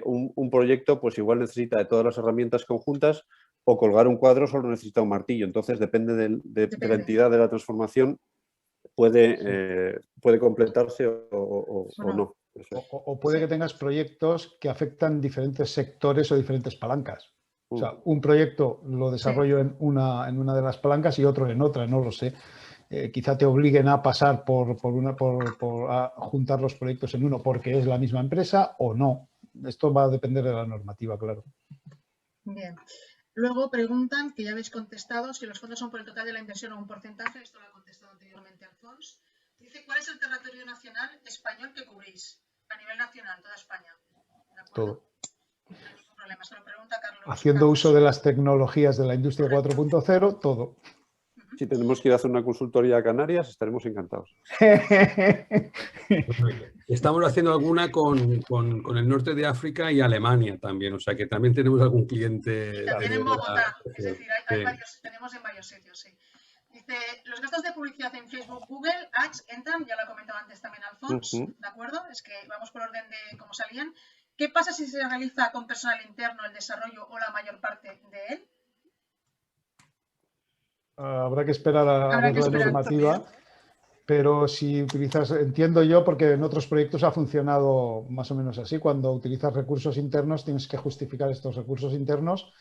Un proyecto pues igual necesita de todas las herramientas conjuntas, o colgar un cuadro solo necesita un martillo. Entonces depende de la entidad de la transformación, puede completarse o no. O puede que tengas proyectos que afectan diferentes sectores o diferentes palancas. O sea, un proyecto lo desarrollo en una de las palancas y otro en otra, no lo sé. Quizá te obliguen a pasar a juntar los proyectos en uno porque es la misma empresa o no. Esto va a depender de la normativa, claro. Bien. Luego preguntan, que ya habéis contestado, si los fondos son por el total de la inversión o un porcentaje. Esto lo ha contestado anteriormente Alfons. Dice, ¿cuál es el territorio nacional español que cubrís? A nivel nacional, toda España. ¿De acuerdo? Todo. No problema, se lo pregunta Carlos. Haciendo uso de las tecnologías de la industria 4.0, todo. Si tenemos que ir a hacer una consultoría a Canarias, estaremos encantados. Estamos haciendo alguna con el norte de África y Alemania también, o sea que también tenemos algún cliente. Y también en Bogotá, es decir, hay Sí. varios, tenemos en varios sitios, sí. Dice, los gastos de publicidad en Facebook, Google, Ads entran, ya lo ha comentado antes también Alfonso, ¿de acuerdo? Es que vamos por orden de cómo salían. ¿Qué pasa si se realiza con personal interno el desarrollo o la mayor parte de él? Habrá que esperar a Habrá ver que la esperar normativa, también. pero si utilizas, entiendo yo, porque en otros proyectos ha funcionado más o menos así, cuando utilizas recursos internos tienes que justificar estos recursos internos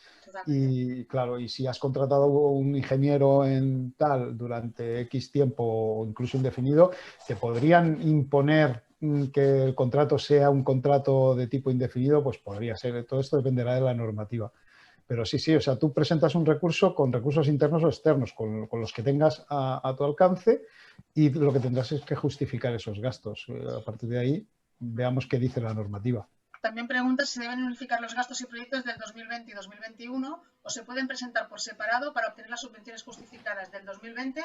y claro, y si has contratado a un ingeniero en tal durante X tiempo o incluso indefinido, te podrían imponer que el contrato sea un contrato de tipo indefinido, pues podría ser, todo esto dependerá de la normativa. Pero sí, sí, o sea, tú presentas un recurso con recursos internos o externos, con los que tengas a tu alcance y lo que tendrás es que justificar esos gastos. A partir de ahí, veamos qué dice la normativa. También pregunta si se deben unificar los gastos y proyectos del 2020 y 2021 o se pueden presentar por separado para obtener las subvenciones justificadas del 2020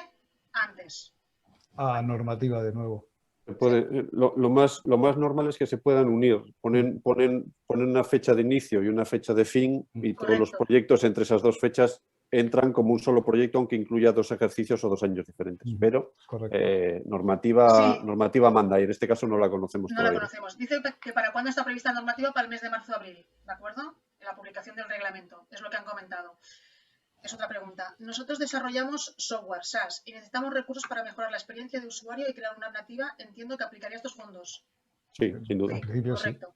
antes. Normativa de nuevo. Lo más normal es que se puedan unir, ponen una fecha de inicio y una fecha de fin y todos los proyectos entre esas dos fechas entran como un solo proyecto, aunque incluya 2 ejercicios o 2 años diferentes. Pero normativa manda y en este caso no la conocemos todavía. No la conocemos. Dice que para cuándo está prevista la normativa, para el mes de marzo-abril, ¿de acuerdo? En la publicación del reglamento, es lo que han comentado. Es otra pregunta. Nosotros desarrollamos software SaaS y necesitamos recursos para mejorar la experiencia de usuario y crear una nativa. Entiendo que aplicaría estos fondos. Sí, sin duda. Sí, correcto.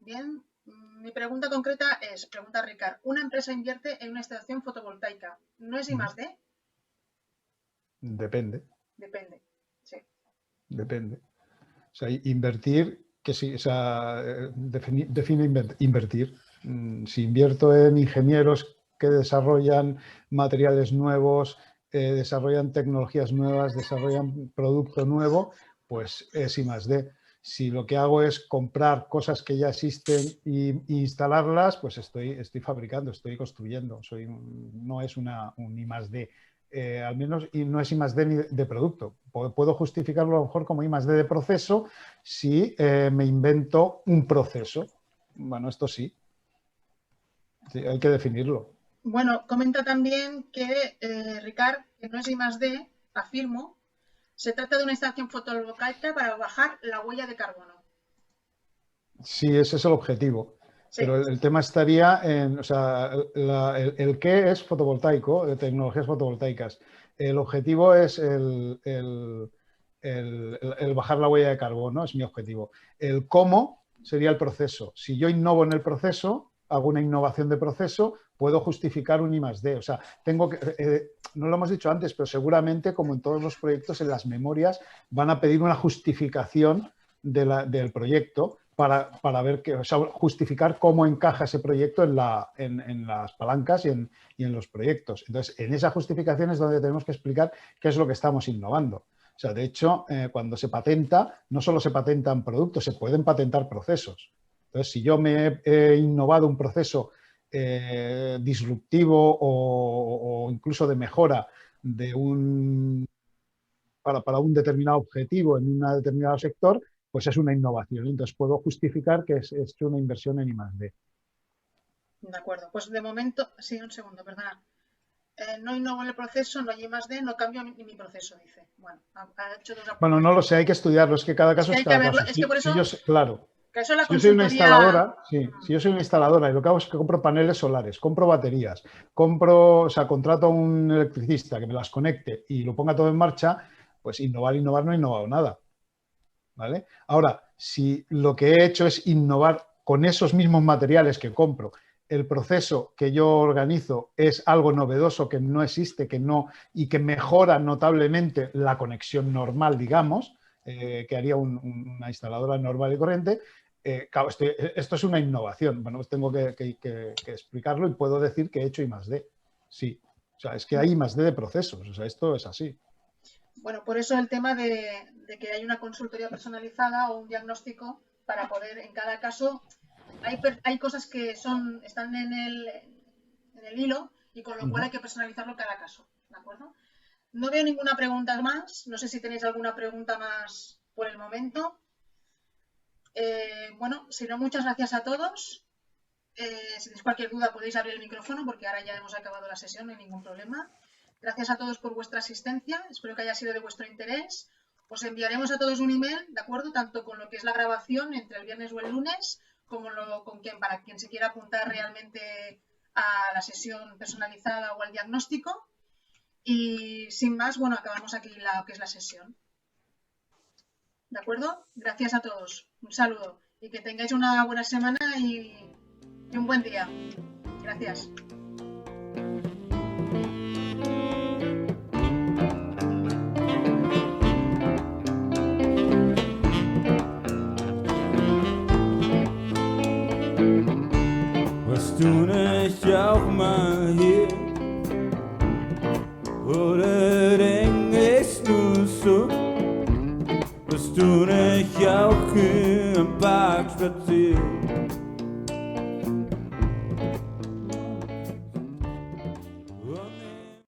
Bien. Mi pregunta concreta es, pregunta Ricard, ¿una empresa invierte en una instalación fotovoltaica? ¿No es I+D? Depende. Depende, sí. Depende. O sea, invertir, que sí, o sea, define invertir. Si invierto en ingenieros que desarrollan materiales nuevos, desarrollan tecnologías nuevas, desarrollan producto nuevo, pues es I+D. Si lo que hago es comprar cosas que ya existen e instalarlas, pues estoy fabricando, estoy construyendo. No es un I+D. Al menos y no es I+D ni de producto. Puedo justificarlo a lo mejor como I+D de proceso si me invento un proceso. Bueno, esto sí. Sí, hay que definirlo. Bueno, comenta también que, Ricard, que no es I+D, afirmo, se trata de una instalación fotovoltaica para bajar la huella de carbono. Sí, ese es el objetivo. Sí. Pero el tema estaría en, o sea, el qué es fotovoltaico, de tecnologías fotovoltaicas. El objetivo es el bajar la huella de carbono, es mi objetivo. El cómo sería el proceso. Si yo innovo en el proceso, hago una innovación de proceso, puedo justificar un I+D. O sea, tengo que, no lo hemos dicho antes, pero seguramente, como en todos los proyectos, en las memorias van a pedir una justificación del proyecto para ver que, o sea, justificar cómo encaja ese proyecto en las palancas y en los proyectos. Entonces, en esa justificación es donde tenemos que explicar qué es lo que estamos innovando. O sea, de hecho, cuando se patenta, no solo se patentan productos, se pueden patentar procesos. Entonces, si yo me he innovado un proceso disruptivo o incluso de mejora de para un determinado objetivo en un determinado sector, pues es una innovación. Entonces, puedo justificar que es hecho una inversión en I+D. De acuerdo. Pues de momento, sí, un segundo, perdona. No innovo en el proceso, no hay I+D, no cambio ni mi proceso, dice. Bueno, ha hecho dos apuntes. Bueno, no lo sé, hay que estudiarlo. Es que cada caso es cada caso. Es que por eso... Claro. Si yo soy una instaladora, sí, si yo soy una instaladora y lo que hago es que compro paneles solares, compro baterías, contrato a un electricista que me las conecte y lo ponga todo en marcha, pues innovar no he innovado nada. ¿Vale? Ahora, si lo que he hecho es innovar con esos mismos materiales que compro, el proceso que yo organizo es algo novedoso que no existe y que mejora notablemente la conexión normal, digamos, que haría una instaladora normal y corriente, claro, esto es una innovación. Bueno, pues tengo que explicarlo y puedo decir que he hecho I+D. Sí, o sea, es que hay I+D de procesos, o sea, esto es así. Bueno, por eso el tema de que hay una consultoría personalizada o un diagnóstico para poder, en cada caso, hay cosas que están en el hilo y con lo cual hay que personalizarlo cada caso, ¿de acuerdo? No veo ninguna pregunta más. No sé si tenéis alguna pregunta más por el momento. Bueno, si no, muchas gracias a todos. Si tenéis cualquier duda podéis abrir el micrófono porque ahora ya hemos acabado la sesión, no hay ningún problema. Gracias a todos por vuestra asistencia. Espero que haya sido de vuestro interés. Os enviaremos a todos un email, ¿de acuerdo? Tanto con lo que es la grabación entre el viernes o el lunes, como para quien se quiera apuntar realmente a la sesión personalizada o al diagnóstico. Y sin más, bueno, acabamos aquí lo que es la sesión. ¿De acuerdo? Gracias a todos. Un saludo. Y que tengáis una buena semana y un buen día. Gracias. Was du nicht auch mal hier? Oder denkst du so? Was du nicht auch hier im Park spazieren?